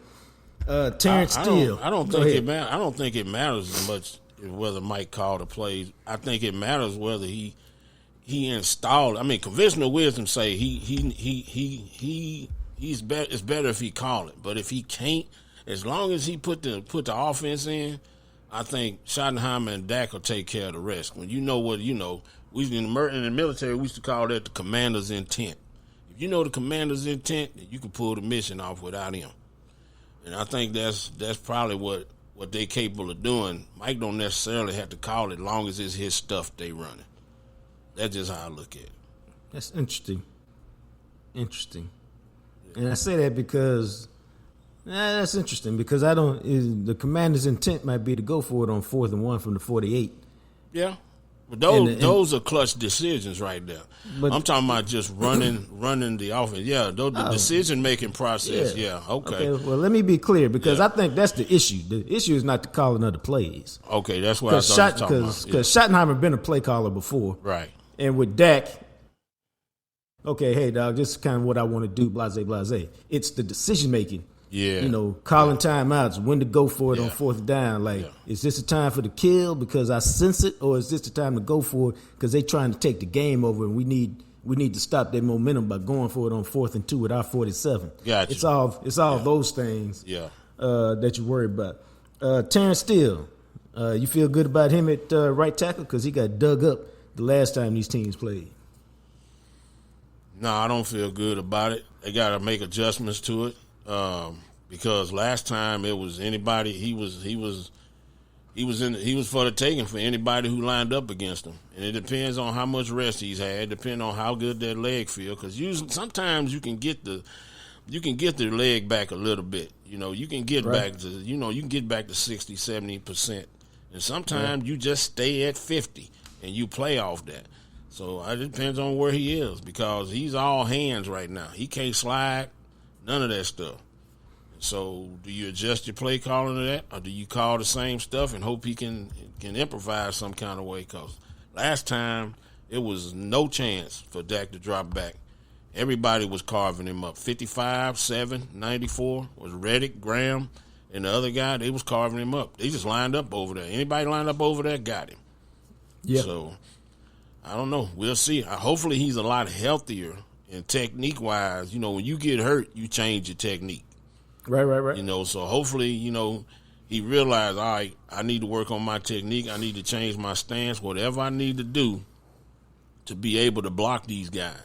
Terrence Steele. I don't think it matters as much whether Mike called the plays. I think it matters whether he installed. I mean, conventional wisdom say it's better if he call it. But if he can't, as long as he put the offense in, I think Schottenheimer and Dak will take care of the rest. When we in the military we used to call that the commander's intent. If you know the commander's intent, then you can pull the mission off without him. And I think that's probably what they're capable of doing. Mike don't necessarily have to call it, as long as it's his stuff they running. That's just how I look at it. That's interesting. And I say that because that's interesting because the commander's intent might be to go for it on 4th and 1 from the 48. Yeah. But those are clutch decisions right there. But I'm talking about just running the offense. Yeah, the decision-making process, okay. Well, let me be clear because I think that's the issue. The issue is not to call another plays. Okay, that's what I thought you were talking about. Because Schottenheimer been a play caller before. Right. And with Dak, okay, hey, dog, this is kind of what I want to do, blase, blase. It's the decision-making. Yeah. Calling timeouts, when to go for it on 4th down. Is this the time for the kill because I sense it, or is this the time to go for it because they trying to take the game over and we need to stop their momentum by going for it on 4th and 2 with our 47. Gotcha. It's all those things that you worry about. Terrence Steele, you feel good about him at right tackle because he got dug up the last time these teams played? No, I don't feel good about it. They got to make adjustments to it. Because last time it was anybody, he was for the taking for anybody who lined up against him, and it depends on how much rest he's had, depending on how good that leg feel. Because sometimes you can get the leg back a little bit. You can get back to you can get back to 60, 70%, and sometimes you just stay at 50 and you play off that. So it depends on where he is because he's all hands right now. He can't slide. None of that stuff. So do you adjust your play calling to that, or do you call the same stuff and hope he can improvise some kind of way? Because last time it was no chance for Dak to drop back. Everybody was carving him up. 55, 7, 94 was Reddick, Graham, and the other guy. They was carving him up. They just lined up over there. Anybody lined up over there got him. Yeah. So I don't know. We'll see. Hopefully he's a lot healthier. And technique-wise, when you get hurt, you change your technique. Right. So hopefully, he realized, all right, I need to work on my technique. I need to change my stance, whatever I need to do to be able to block these guys.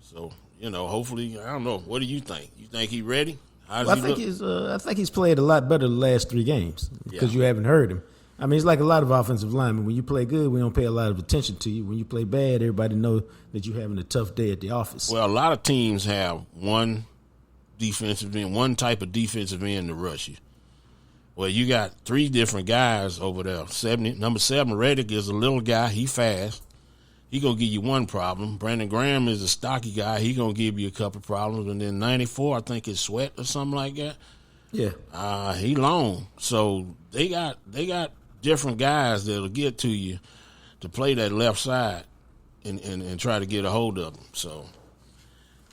So, hopefully, I don't know. What do you think? You think he ready? How does Well, he look? I think he's played a lot better the last 3 games because you haven't heard him. I mean, it's like a lot of offensive linemen. When you play good, we don't pay a lot of attention to you. When you play bad, everybody know that you're having a tough day at the office. Well, a lot of teams have one type of defensive end to rush you. Well, you got 3 different guys over there. Number 7, Reddick is a little guy. He fast. He going to give you one problem. Brandon Graham is a stocky guy. He going to give you a couple problems. And then 94, I think is Sweat or something like that. Yeah. He long. So they got different guys that'll get to you to play that left side and try to get a hold of them. So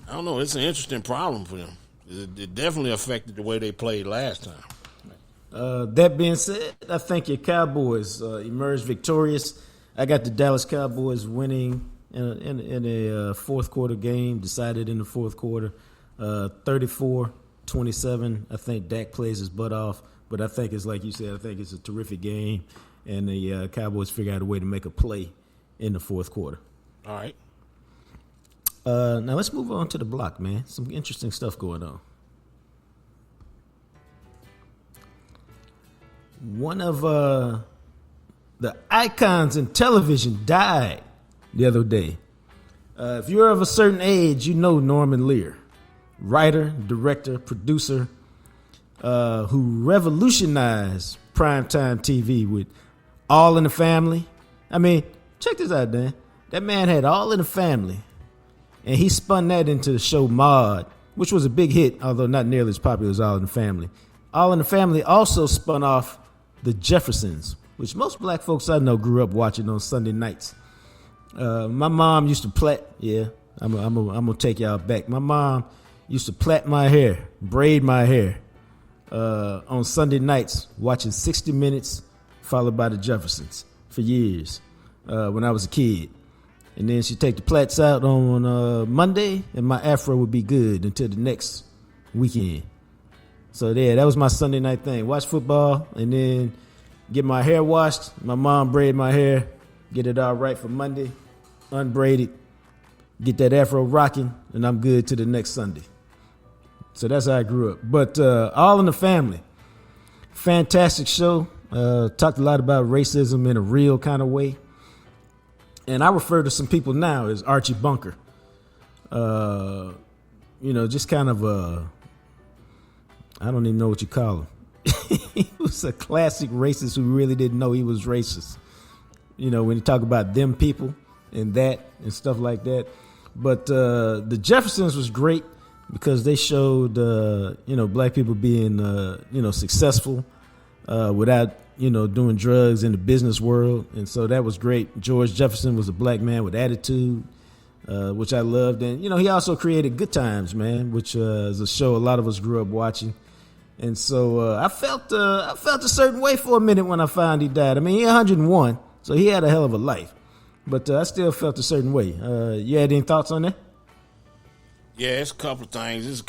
I don't know. It's an interesting problem for them. It definitely affected the way they played last time. That being said, I think your Cowboys emerged victorious. I got the Dallas Cowboys winning in a fourth quarter game, decided in the fourth quarter, 34-27. I think Dak plays his butt off, but I think it's like you said, I think it's a terrific game, and the Cowboys figure out a way to make a play in the fourth quarter. All right. Now let's move on to the block, man. Some interesting stuff going on. One of the icons in television died the other day. If you're of a certain age, you know Norman Lear, writer, director, producer, who revolutionized primetime TV with All in the Family. I mean, check this out, Dan. That man had All in the Family, and he spun that into the show Maude, which was a big hit, although not nearly as popular as All in the Family. All in the Family also spun off The Jeffersons, which most black folks I know grew up watching on Sunday nights. My mom used to plait. Yeah, I'm gonna take y'all back. My mom used to plait my hair, braid my hair on Sunday nights, watching 60 Minutes, followed by The Jeffersons for years when I was a kid. And then she'd take the plaits out on Monday, and my afro would be good until the next weekend. So that was my Sunday night thing. Watch football, and then get my hair washed. My mom braid my hair, get it all right for Monday, unbraided, get that afro rocking, and I'm good to the next Sunday. So that's how I grew up. But All in the Family, fantastic show. Talked a lot about racism in a real kind of way. And I refer to some people now as Archie Bunker. Just kind of I don't even know what you call him. He was a classic racist who really didn't know he was racist. When you talk about them people and that and stuff like that. But the Jeffersons was great because they showed, black people being, successful without, doing drugs in the business world. And so that was great. George Jefferson was a black man with attitude, which I loved. And, he also created Good Times, man, which is a show a lot of us grew up watching. And so I felt a certain way for a minute when I found he died. I mean, he's 101, so he had a hell of a life. But I still felt a certain way. You had any thoughts on that? Yeah, it's a couple of things. There's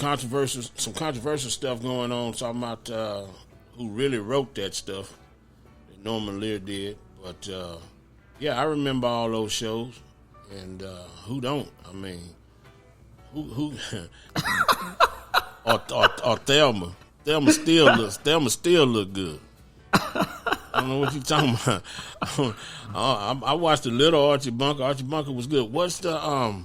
some controversial stuff going on, talking about who really wrote that stuff. Norman Lear did. But, I remember all those shows. And who don't? I mean, who or Thelma. Thelma still look good. I don't know what you're talking about. I watched a little Archie Bunker. Archie Bunker was good. What's the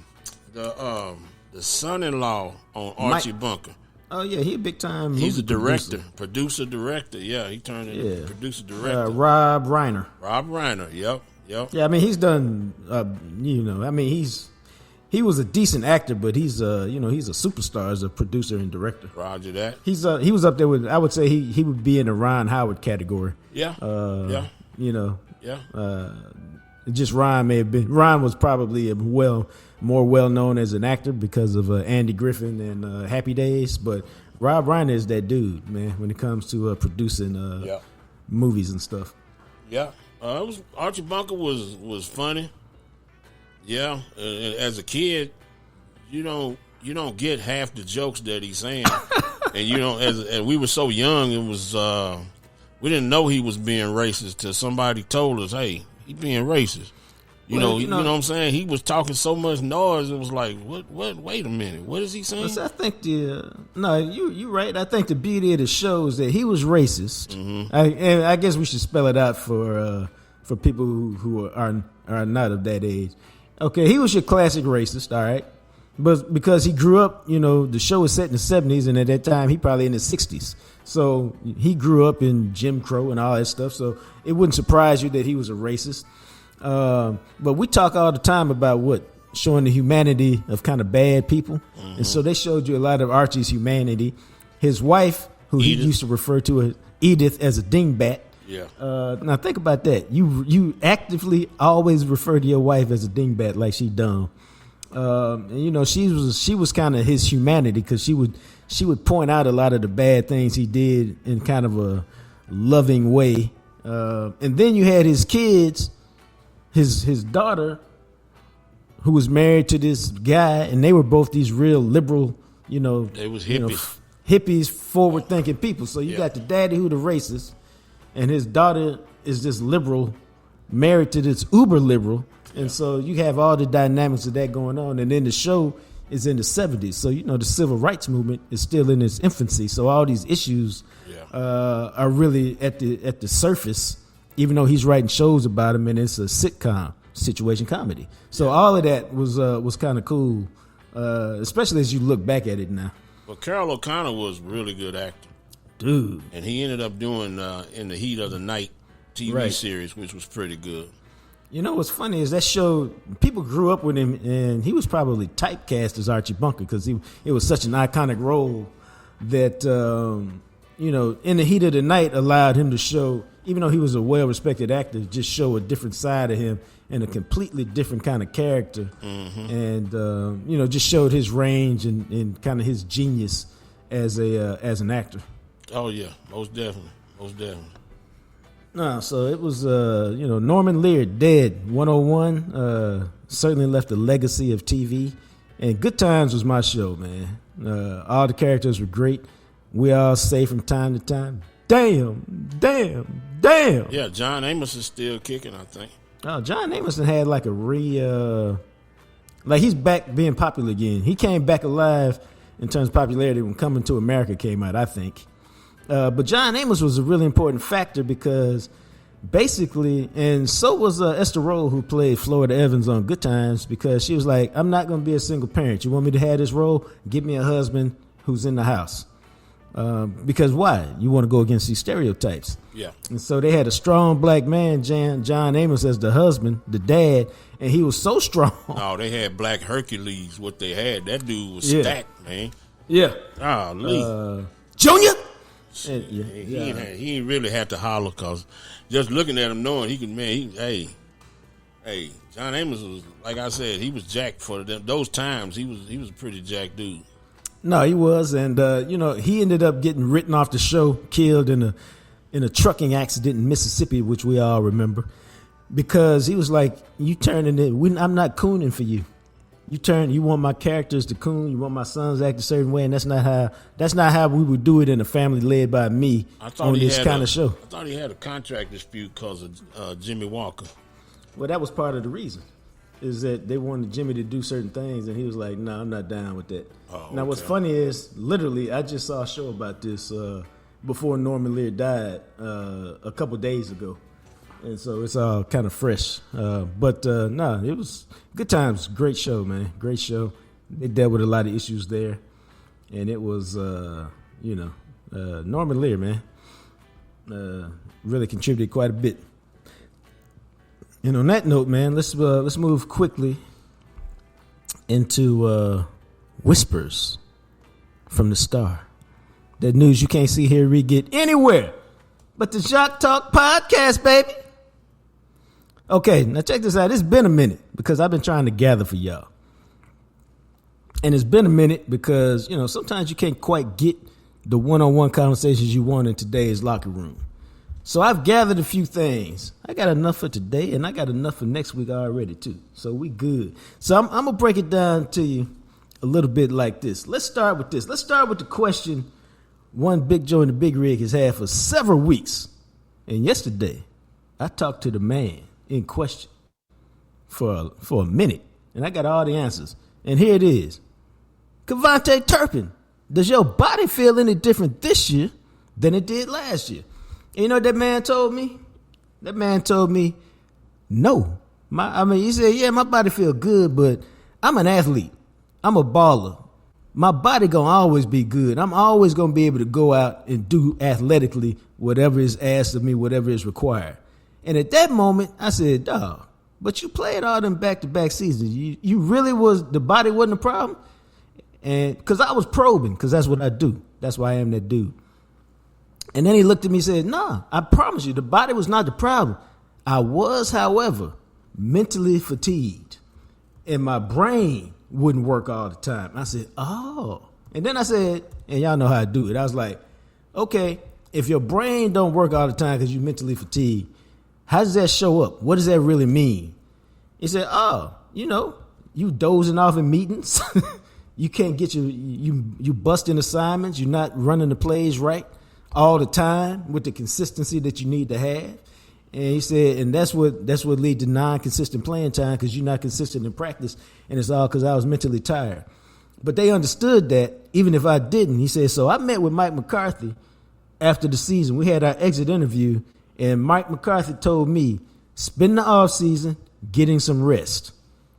son-in-law on Archie Bunker? Oh yeah, he a big time. He's a producer director. Yeah, he turned into producer director. Rob Reiner. Rob Reiner. Yep. Yeah, I mean he's done. He was a decent actor, but he's a superstar as a producer and director. Roger that. He was up there with, I would say he would be in the Ron Howard category. Yeah. Just Ron may have been. Ron was probably more well known as an actor because of Andy Griffin and Happy Days, but Rob Reiner is that dude, man, when it comes to producing movies and stuff. Yeah. Archie Bunker was funny. Yeah, as a kid, you don't get half the jokes that he's saying, and and we were so young, it was we didn't know he was being racist till somebody told us, hey, he being racist. You know what I'm saying? He was talking so much noise. It was like, what? Wait a minute. What is he saying? I think you're right. I think the beauty of the show is that he was racist. Mm-hmm. And I guess we should spell it out for people who are not of that age. Okay, he was your classic racist, all right, but because he grew up, the show was set in the 70s, and at that time he probably in his 60s. So he grew up in Jim Crow and all that stuff. So it wouldn't surprise you that he was a racist. But we talk all the time about showing the humanity of kind of bad people. Mm-hmm. And so they showed you a lot of Archie's humanity. His wife, who Edith. He used to refer to as Edith as a dingbat. Yeah. Now think about that. You actively always refer to your wife as a dingbat, like she dumb. And she was kind of his humanity, because she would point out a lot of the bad things he did in kind of a loving way. And then you had his kids. His daughter, who was married to this guy, and they were both these real liberal, they was hippies, hippies, forward thinking people. So you got the daddy who the racist, and his daughter is this liberal, married to this uber liberal, and so you have all the dynamics of that going on. And then the show is in the 70s, so the civil rights movement is still in its infancy. So all these issues are really at the surface. Even though he's writing shows about him, and it's a sitcom, situation comedy. So all of that was kind of cool, especially as you look back at it now. Well, Carroll O'Connor was a really good actor. Dude. And he ended up doing In the Heat of the Night TV series, which was pretty good. What's funny is that show, people grew up with him, and he was probably typecast as Archie Bunker, because it was such an iconic role that, In the Heat of the Night allowed him to show, even though he was a well-respected actor, just show a different side of him and a completely different kind of character. Mm-hmm. And, just showed his range and kind of his genius as an actor. Oh, yeah, most definitely. No, so it was, Norman Lear, dead, 101, certainly left a legacy of TV. And Good Times was my show, man. All the characters were great. We all say from time to time, damn. Yeah, John Amos is still kicking, I think. Oh, John Amos had like he's back being popular again. He came back alive in terms of popularity when Coming to America came out, I think. But John Amos was a really important factor, because basically, and so was Esther Rolle, who played Florida Evans on Good Times, because she was like, I'm not going to be a single parent. You want me to have this role? Give me a husband who's in the house. Because why? You want to go against these stereotypes. Yeah. And so they had a strong black man, John Amos, as the husband, the dad, and he was so strong. Oh, they had Black Hercules, what they had. That dude was stacked, man. Yeah. Junior? And, he ain't really had to holler, because just looking at him, knowing he could, hey, John Amos was, like I said, he was jacked for those times. He was a pretty jacked dude. No, he was, and he ended up getting written off the show, killed in a trucking accident in Mississippi, which we all remember, because he was like, "You turning it? I'm not cooning for you. You want my characters to coon. You want my sons to act a certain way, and that's not how we would do it in a family led by me on this kind of show." I thought he had a contract dispute because of Jimmy Walker. Well, that was part of the reason. Is that they wanted Jimmy to do certain things, and he was like, "No, I'm not down with that." Now, what's funny is, literally, I just saw a show about this before Norman Lear died a couple days ago, and so it's all kind of fresh. But it was Good Times, great show, man, great show. They dealt with a lot of issues there, and it was, Norman Lear, man, really contributed quite a bit. And on that note, man, let's move quickly into Whispers from the Star. That news you can't see, hear, read, get anywhere but the Jacques Talk podcast, baby. Okay, now check this out. It's been a minute, because I've been trying to gather for y'all. And it's been a minute because, sometimes you can't quite get the one-on-one conversations you want in today's locker room. So I've gathered a few things. I got enough for today, and I got enough for next week already, too. So we good. So I'm going to break it down to you a little bit like this. Let's start with this. Let's start with the question one Big Joe in the Big Rig has had for several weeks. And yesterday, I talked to the man in question. for a minute, and I got all the answers. And here it is. Kevontae Turpin, does your body feel any different this year than it did last year? And you know what that man told me? That man told me, no. He said, yeah, my body feel good, but I'm an athlete. I'm a baller. My body gonna always be good. I'm always gonna be able to go out and do athletically whatever is asked of me, whatever is required. And at that moment, I said, dawg, but you played all them back-to-back seasons. You really the body wasn't a problem? And because I was probing, because that's what I do. That's why I am that dude. And then he looked at me and said, nah, I promise you, the body was not the problem. I was, however, mentally fatigued. And my brain wouldn't work all the time. I said, oh. And then I said, and y'all know how I do it. I was like, okay, if your brain don't work all the time because you're mentally fatigued, how does that show up? What does that really mean? He said, oh, you dozing off in meetings. You can't get you busting assignments. You're not running the plays right all the time with the consistency that you need to have. And he said, and that's what lead to non-consistent playing time, because you're not consistent in practice, and it's all because I was mentally tired. But they understood that, even if I didn't. He said, so I met with Mike McCarthy after the season. We had our exit interview, and Mike McCarthy told me, spend the offseason getting some rest.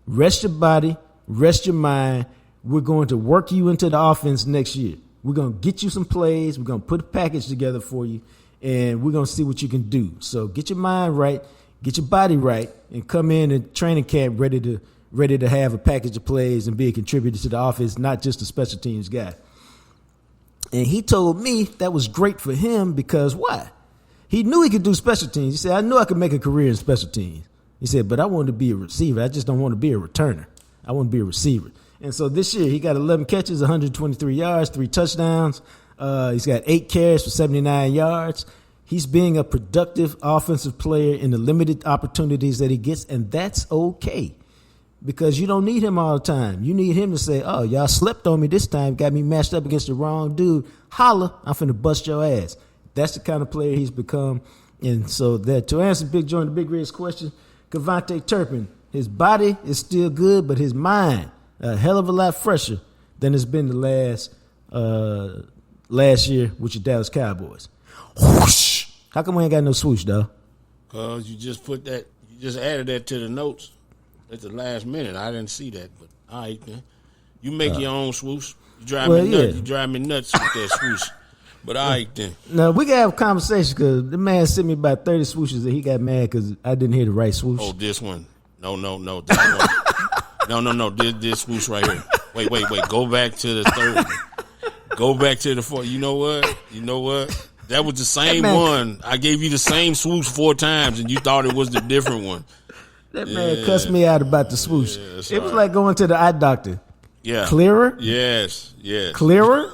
Rest your body, rest your mind. We're going to work you into the offense next year. We're going to get you some plays. We're going to put a package together for you, and we're going to see what you can do. So get your mind right, get your body right, and come in at training camp ready to have a package of plays and be a contributor to the offense, not just a special teams guy. And he told me that was great for him because why? He knew he could do special teams. He said, I knew I could make a career in special teams. He said, but I wanted to be a receiver. I just don't want to be a returner. I want to be a receiver. And so this year he got 11 catches, 123 yards, 3 touchdowns. He's got 8 carries for 79 yards. He's being a productive offensive player in the limited opportunities that he gets, and that's okay because you don't need him all the time. You need him to say, oh, y'all slept on me this time, got me matched up against the wrong dude. Holla, I'm finna bust your ass. That's the kind of player he's become. And so that to answer Big Joe and the Big Red's question, Kevontae Turpin, his body is still good, but his mind a hell of a lot fresher than it's been the last year with your Dallas Cowboys. Whoosh! How come we ain't got no swoosh, though? Because you just added that to the notes at the last minute. I didn't see that, but all right, man. You make your own swoosh. You drive me nuts. Yeah. You drive me nuts with that swoosh. But all right, then. No, we can have a conversation because the man sent me about 30 swooshes and he got mad because I didn't hear the right swoosh. Oh, this one. No, that one. No. This swoosh right here. Wait. Go back to the third one. Go back to the fourth. You know what? That was the same one. I gave you the same swoosh 4 times, and you thought it was the different one. That man cussed me out about the swoosh. It was like going to the eye doctor. Yeah. Clearer? Yes. Clearer?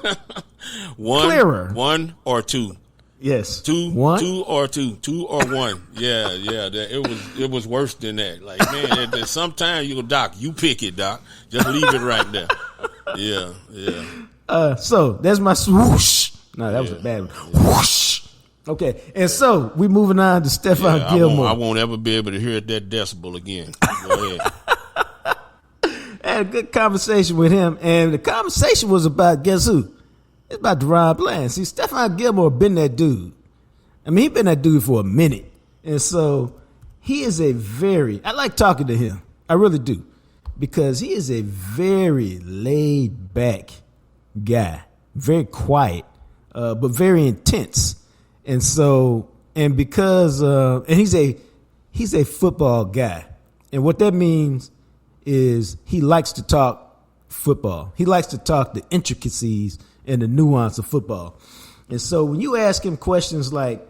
Clearer. 1 or 2. Yes. 2, one? 2 or 2, 2 or 1. Yeah. It was worse than that. Like, man, sometimes you go, Doc, you pick it, Doc. Just leave it right there. Yeah. So that's my swoosh. No, that was a bad one. Whoosh. Okay, and so we moving on to Stephon Gilmore. I won't ever be able to hear that decibel again. Go ahead. I had a good conversation with him, and the conversation was about, guess who? It's about Deron Bland. See, Stephon Gilmore been that dude. I mean, he been that dude for a minute. And so he is I like talking to him. I really do. Because he is a very laid back guy. Very quiet, but very intense. And so, and because, and he's a football guy. And what that means is he likes to talk football. He likes to talk the intricacies and the nuance of football. And so when you ask him questions like,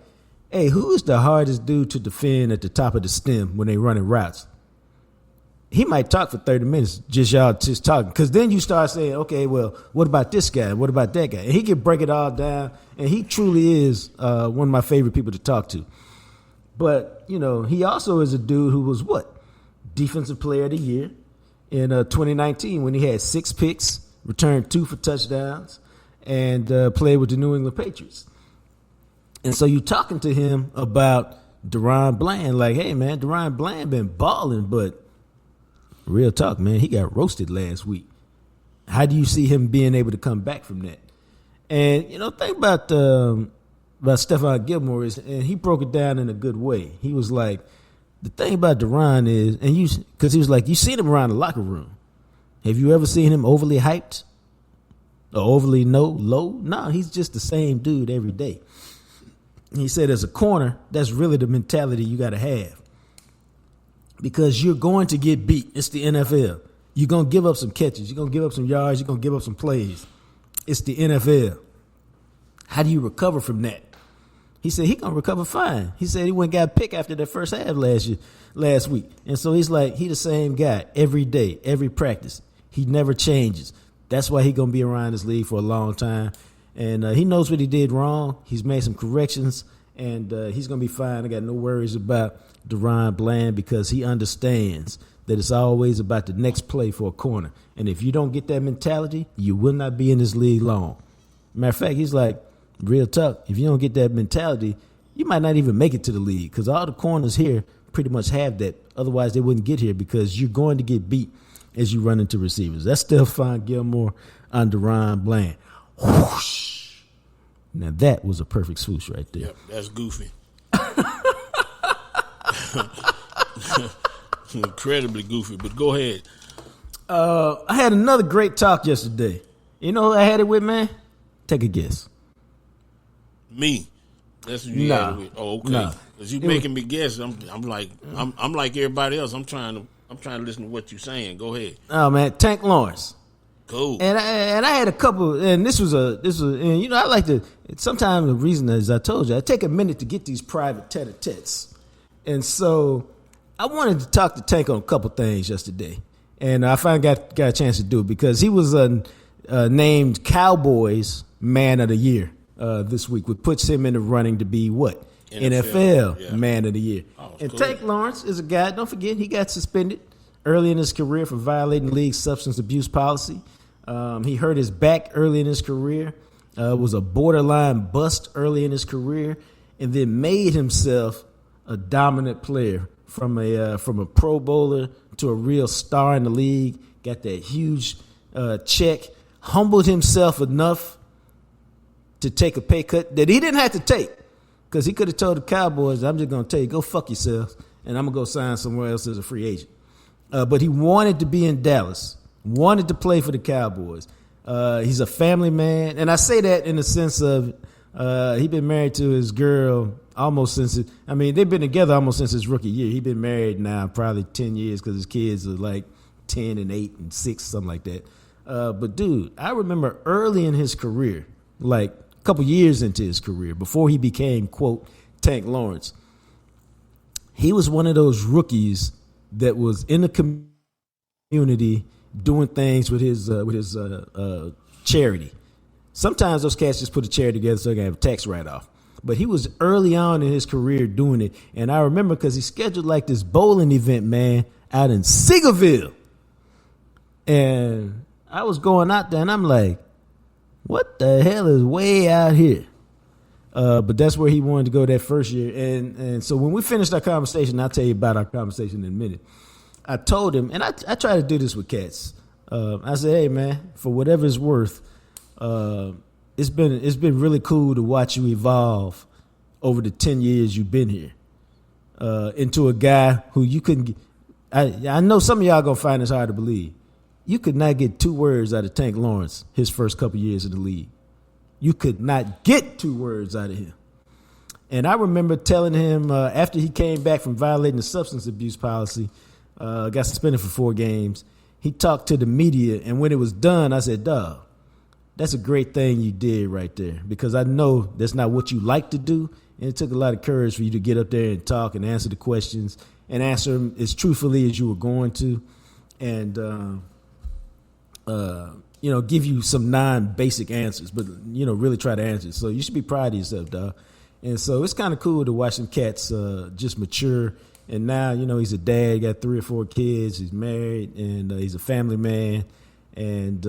hey, who is the hardest dude to defend at the top of the stem when they running routes? He might talk for 30 minutes, y'all just talking. Because then you start saying, okay, well, what about this guy? What about that guy? And he can break it all down. And he truly is one of my favorite people to talk to. But, he also is a dude who was Defensive Player of the Year in 2019 when he had 6 picks, returned 2 for touchdowns, and played with the New England Patriots. And so you're talking to him about Deron Bland, like, hey, man, Deron Bland been balling, but Real talk, man. He got roasted last week. How do you see him being able to come back from that? And, think about Stephon Gilmore is, and he broke it down in a good way. He was like, the thing about Duran is, because he was like, you seen him around the locker room. Have you ever seen him overly hyped or overly low? No, he's just the same dude every day. He said as a corner, that's really the mentality you got to have. Because you're going to get beat. It's the NFL. You're going to give up some catches. You're going to give up some yards. You're going to give up some plays. It's the NFL. How do you recover from that? He said he going to recover fine. He said he went and got picked after that first half last week. And so he's like, he the same guy every day, every practice. He never changes. That's why he going to be around this league for a long time. And he knows what he did wrong. He's made some corrections, and he's going to be fine. I got no worries about DaRon Bland because he understands that it's always about the next play for a corner. And if you don't get that mentality, you will not be in this league long. Matter of fact, he's like, real talk, if you don't get that mentality, you might not even make it to the league because all the corners here pretty much have that. Otherwise, they wouldn't get here because you're going to get beat as you run into receivers. That's Stephon Gilmore on DaRon Bland. Whoosh. Now, that was a perfect swoosh right there. Yep, that's goofy. Incredibly goofy, but go ahead. I had another great talk yesterday. You know who I had it with, man? Take a guess. Me. That's what you had it with. Oh, okay. Nah. Because you making me guess. I'm like everybody else. I'm trying to listen to what you're saying. Go ahead. Oh man, Tank Lawrence. Cool. And I had a couple, and this was and I like to. Sometimes the reason is I told you I take a minute to get these private tete-a-tetes, and so I wanted to talk to Tank on a couple things yesterday, and I finally got a chance to do it because he was named Cowboys Man of the Year this week, which puts him in the running to be what? NFL Man of the Year. Oh, and cool. Tank Lawrence is a guy, don't forget, he got suspended early in his career for violating the league's substance abuse policy. He hurt his back early in his career, was a borderline bust early in his career, and then made himself a dominant player from a Pro Bowler to a real star in the league, got that huge check, humbled himself enough to take a pay cut that he didn't have to take because he could have told the Cowboys, I'm just going to tell you, go fuck yourselves, and I'm going to go sign somewhere else as a free agent. But he wanted to be in Dallas, wanted to play for the Cowboys. He's a family man, and I say that in the sense of he's been married to his girl almost since they've been together almost since his rookie year. He's been married now probably 10 years because his kids are like 10 and 8 and 6, something like that. But, dude, I remember early in his career, like a couple years into his career, before he became, quote, Tank Lawrence, he was one of those rookies that was in the community doing things with his charity. Sometimes those cats just put a charity together so they can have a tax write-off. But he was early on in his career doing it. And I remember because he scheduled like this bowling event, man, out in Seagoville. And I was going out there and I'm like, what the hell is way out here? But that's where he wanted to go that first year. And so when we finished our conversation, I'll tell you about our conversation in a minute. I told him, and I try to do this with cats. I said, hey, man, for whatever it's worth, it's been really cool to watch you evolve over the 10 years you've been here into a guy who you couldn't – I know some of y'all going to find this hard to believe. You could not get 2 words out of Tank Lawrence his first couple years in the league. You could not get 2 words out of him. And I remember telling him after he came back from violating the substance abuse policy, got suspended for 4 games, he talked to the media. And when it was done, I said, dawg, that's a great thing you did right there because I know that's not what you like to do. And it took a lot of courage for you to get up there and talk and answer the questions and answer them as truthfully as you were going to. And, give you some non-basic answers, but, really try to answer it. So you should be proud of yourself, dog. And so it's kind of cool to watch some cats just mature. And now, he's a dad, he got 3 or 4 kids, he's married, and he's a family man. And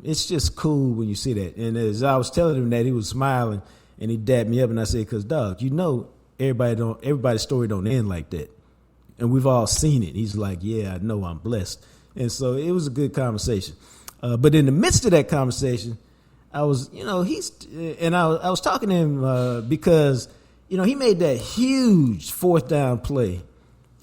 it's just cool when you see that. And as I was telling him that, he was smiling, and he dapped me up, and I said, because, dog, everybody's story don't end like that. And we've all seen it. He's like, yeah, I know I'm blessed. And so it was a good conversation. But in the midst of that conversation, I was, I was talking to him because, he made that huge 4th down play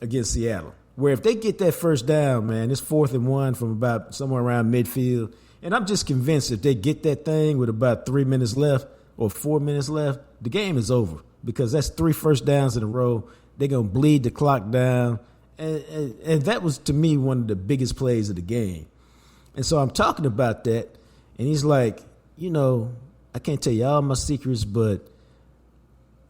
against Seattle, where if they get that first down, man, it's 4th and 1 from about somewhere around midfield. And I'm just convinced if they get that thing with about 3 minutes left or 4 minutes left, the game is over because that's 3 first downs in a row. They're going to bleed the clock down. And that was, to me, one of the biggest plays of the game. And so I'm talking about that, and he's like, I can't tell you all my secrets, but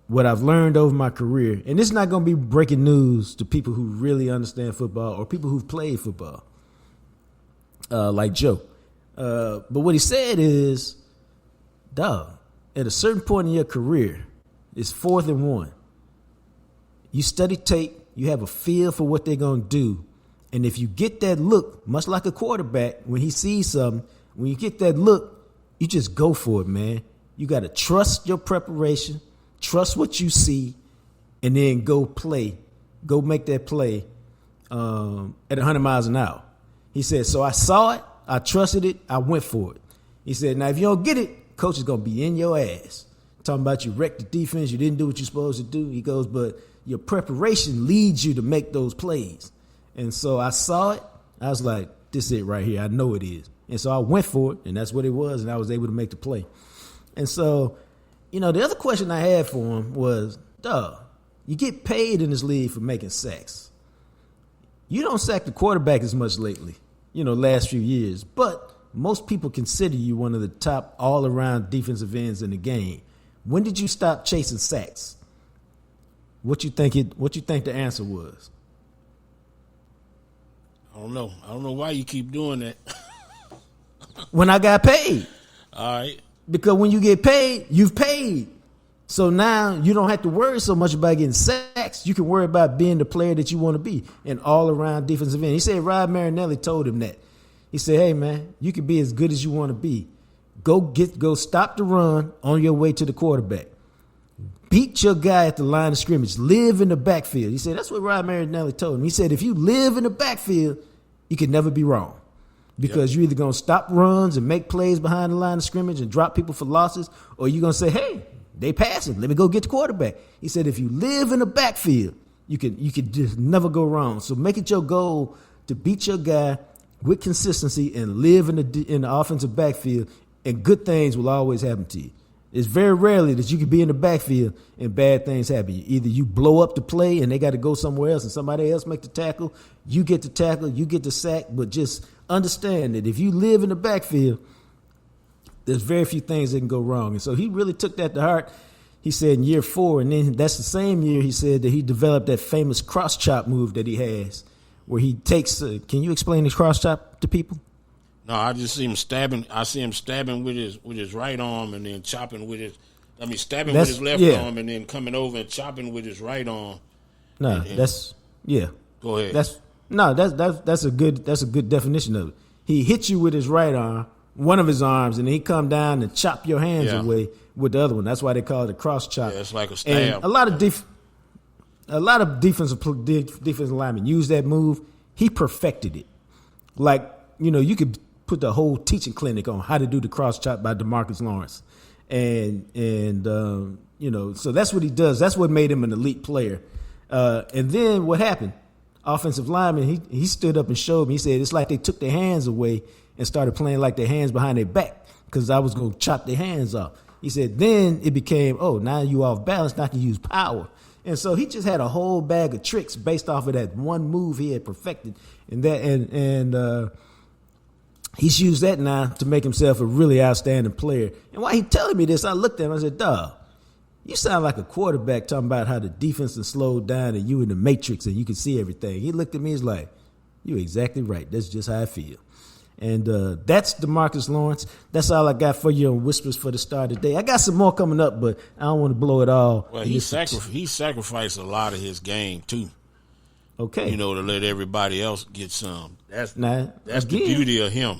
what I've learned over my career, and this is not going to be breaking news to people who really understand football or people who've played football, like Joe. But what he said is, dog, at a certain point in your career, it's 4th and 1. You study tape, you have a feel for what they're going to do. And if you get that look, much like a quarterback, when he sees something, when you get that look, you just go for it, man. You got to trust your preparation, trust what you see, and then go play. Go make that play at 100 miles an hour. He said, so I saw it, I trusted it, I went for it. He said, now if you don't get it, coach is going to be in your ass. Talking about you wrecked the defense, you didn't do what you're supposed to do. He goes, but your preparation leads you to make those plays. And so I saw it. I was like, this is it right here. I know it is. And so I went for it, and that's what it was, and I was able to make the play. And so, the other question I had for him was, you get paid in this league for making sacks. You don't sack the quarterback as much lately, last few years. But most people consider you one of the top all-around defensive ends in the game. When did you stop chasing sacks? What you think the answer was? I don't know why you keep doing that. When I got paid. All right. Because when you get paid, you've paid. So now you don't have to worry so much about getting sacks. You can worry about being the player that you want to be, an all-around defensive end. He said Rod Marinelli told him that. He said, hey, man, you can be as good as you want to be. Go stop the run on your way to the quarterback. Beat your guy at the line of scrimmage. Live in the backfield. He said that's what Rod Marinelli told him. He said if you live in the backfield, you can never be wrong. Because you're either going to stop runs and make plays behind the line of scrimmage and drop people for losses, or you're going to say, hey, they passing. Let me go get the quarterback. He said if you live in the backfield, you can just never go wrong. So make it your goal to beat your guy with consistency and live in the offensive backfield, and good things will always happen to you. It's very rarely that you can be in the backfield and bad things happen. Either you blow up the play and they got to go somewhere else and somebody else make the tackle. You get the tackle, you get the sack, but just understand that if you live in the backfield, there's very few things that can go wrong. And so he really took that to heart. He said in year 4, and then that's the same year he said that he developed that famous cross chop move that he has, where he takes. Can you explain the cross chop to people? No, I just see him stabbing. I see him stabbing with his right arm and then chopping with his. Stabbing with his left arm and then coming over and chopping with his right arm. No, Go ahead. That's a good definition of it. He hits you with his right arm, one of his arms, and then he come down and chop your hands away with the other one. That's why they call it a cross chop. Yeah, it's like a stab. And a lot of defensive linemen use that move. He perfected it. Like, you could put the whole teaching clinic on how to do the cross chop by DeMarcus Lawrence. And so that's what he does. That's what made him an elite player. And then what happened? Offensive lineman, he stood up and showed me. He said, it's like they took their hands away and started playing like their hands behind their back because I was going to chop their hands off. He said, then it became, now you off balance, now I can use power. And so he just had a whole bag of tricks based off of that one move he had perfected. And he's used that now to make himself a really outstanding player. And while he telling me this, I looked at him and I said, dawg, you sound like a quarterback talking about how the defense is slowed down and you in the matrix and you can see everything. He looked at me and was like, you're exactly right. That's just how I feel. And that's DeMarcus Lawrence. That's all I got for you on Whispers for the Start of the Day. I got some more coming up, but I don't want to blow it all. Well, he sacrificed a lot of his game, too. Okay. To let everybody else get some. That's the beauty of him.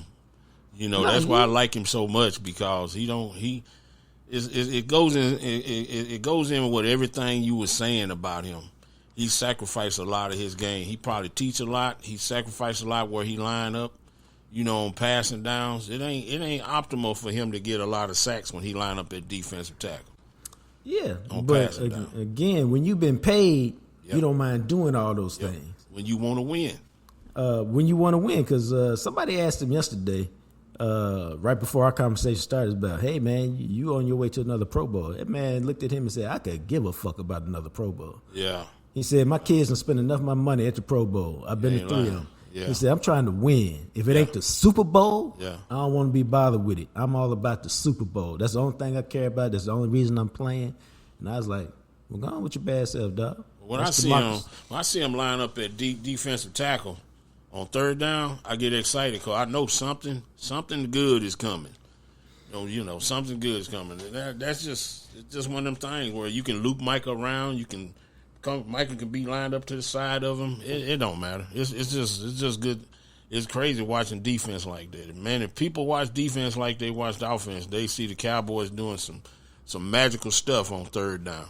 That's why I like him so much, because it goes in with everything you were saying about him. he sacrificed a lot of his game. He probably teach a lot. He sacrificed a lot where he line up, on passing downs. It ain't optimal for him to get a lot of sacks when he line up at defensive tackle. Yeah, but again, when you've been paid, you don't mind doing all those things. When you want to win. Because somebody asked him yesterday, right before our conversation started, about, hey, man, you on your way to another Pro Bowl. That man looked at him and said, I could give a fuck about another Pro Bowl. Yeah. He said, my kids done spent enough of my money at the Pro Bowl. I've been to 3 of them. Yeah. He said, I'm trying to win. If it ain't the Super Bowl, I don't want to be bothered with it. I'm all about the Super Bowl. That's the only thing I care about. That's the only reason I'm playing. And I was like, well, go on with your bad self, dog. When I see him line up at defensive tackle on third down, I get excited because I know something good is coming. Something good is coming. That's just one of them things where you can loop Mike around. Micah can be lined up to the side of him. It don't matter. It's just good. It's crazy watching defense like that. Man, if people watch defense like they watch the offense, they see the Cowboys doing some magical stuff on third down.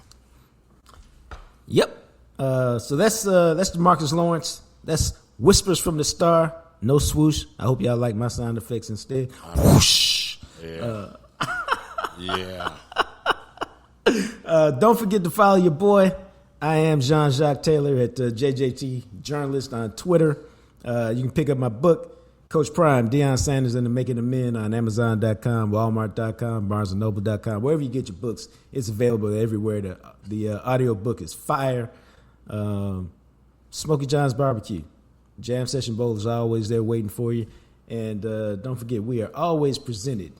Yep. So that's DeMarcus Lawrence. That's Whispers from the Star. No swoosh. I hope y'all like my sound effects instead. Whoosh. Yeah. Yeah. Don't forget to follow your boy. I am Jean-Jacques Taylor at JJT Journalist on Twitter. You can pick up my book, Coach Prime, Deion Sanders and the Making of Men, on Amazon.com, Walmart.com, BarnesandNoble.com. Wherever you get your books, it's available everywhere. The audio book is fire. Smokey John's Barbecue. Jam Session Bowl is always there waiting for you. And don't forget, we are always presented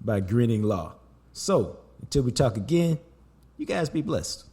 by Grinning Law. So, until we talk again, you guys be blessed.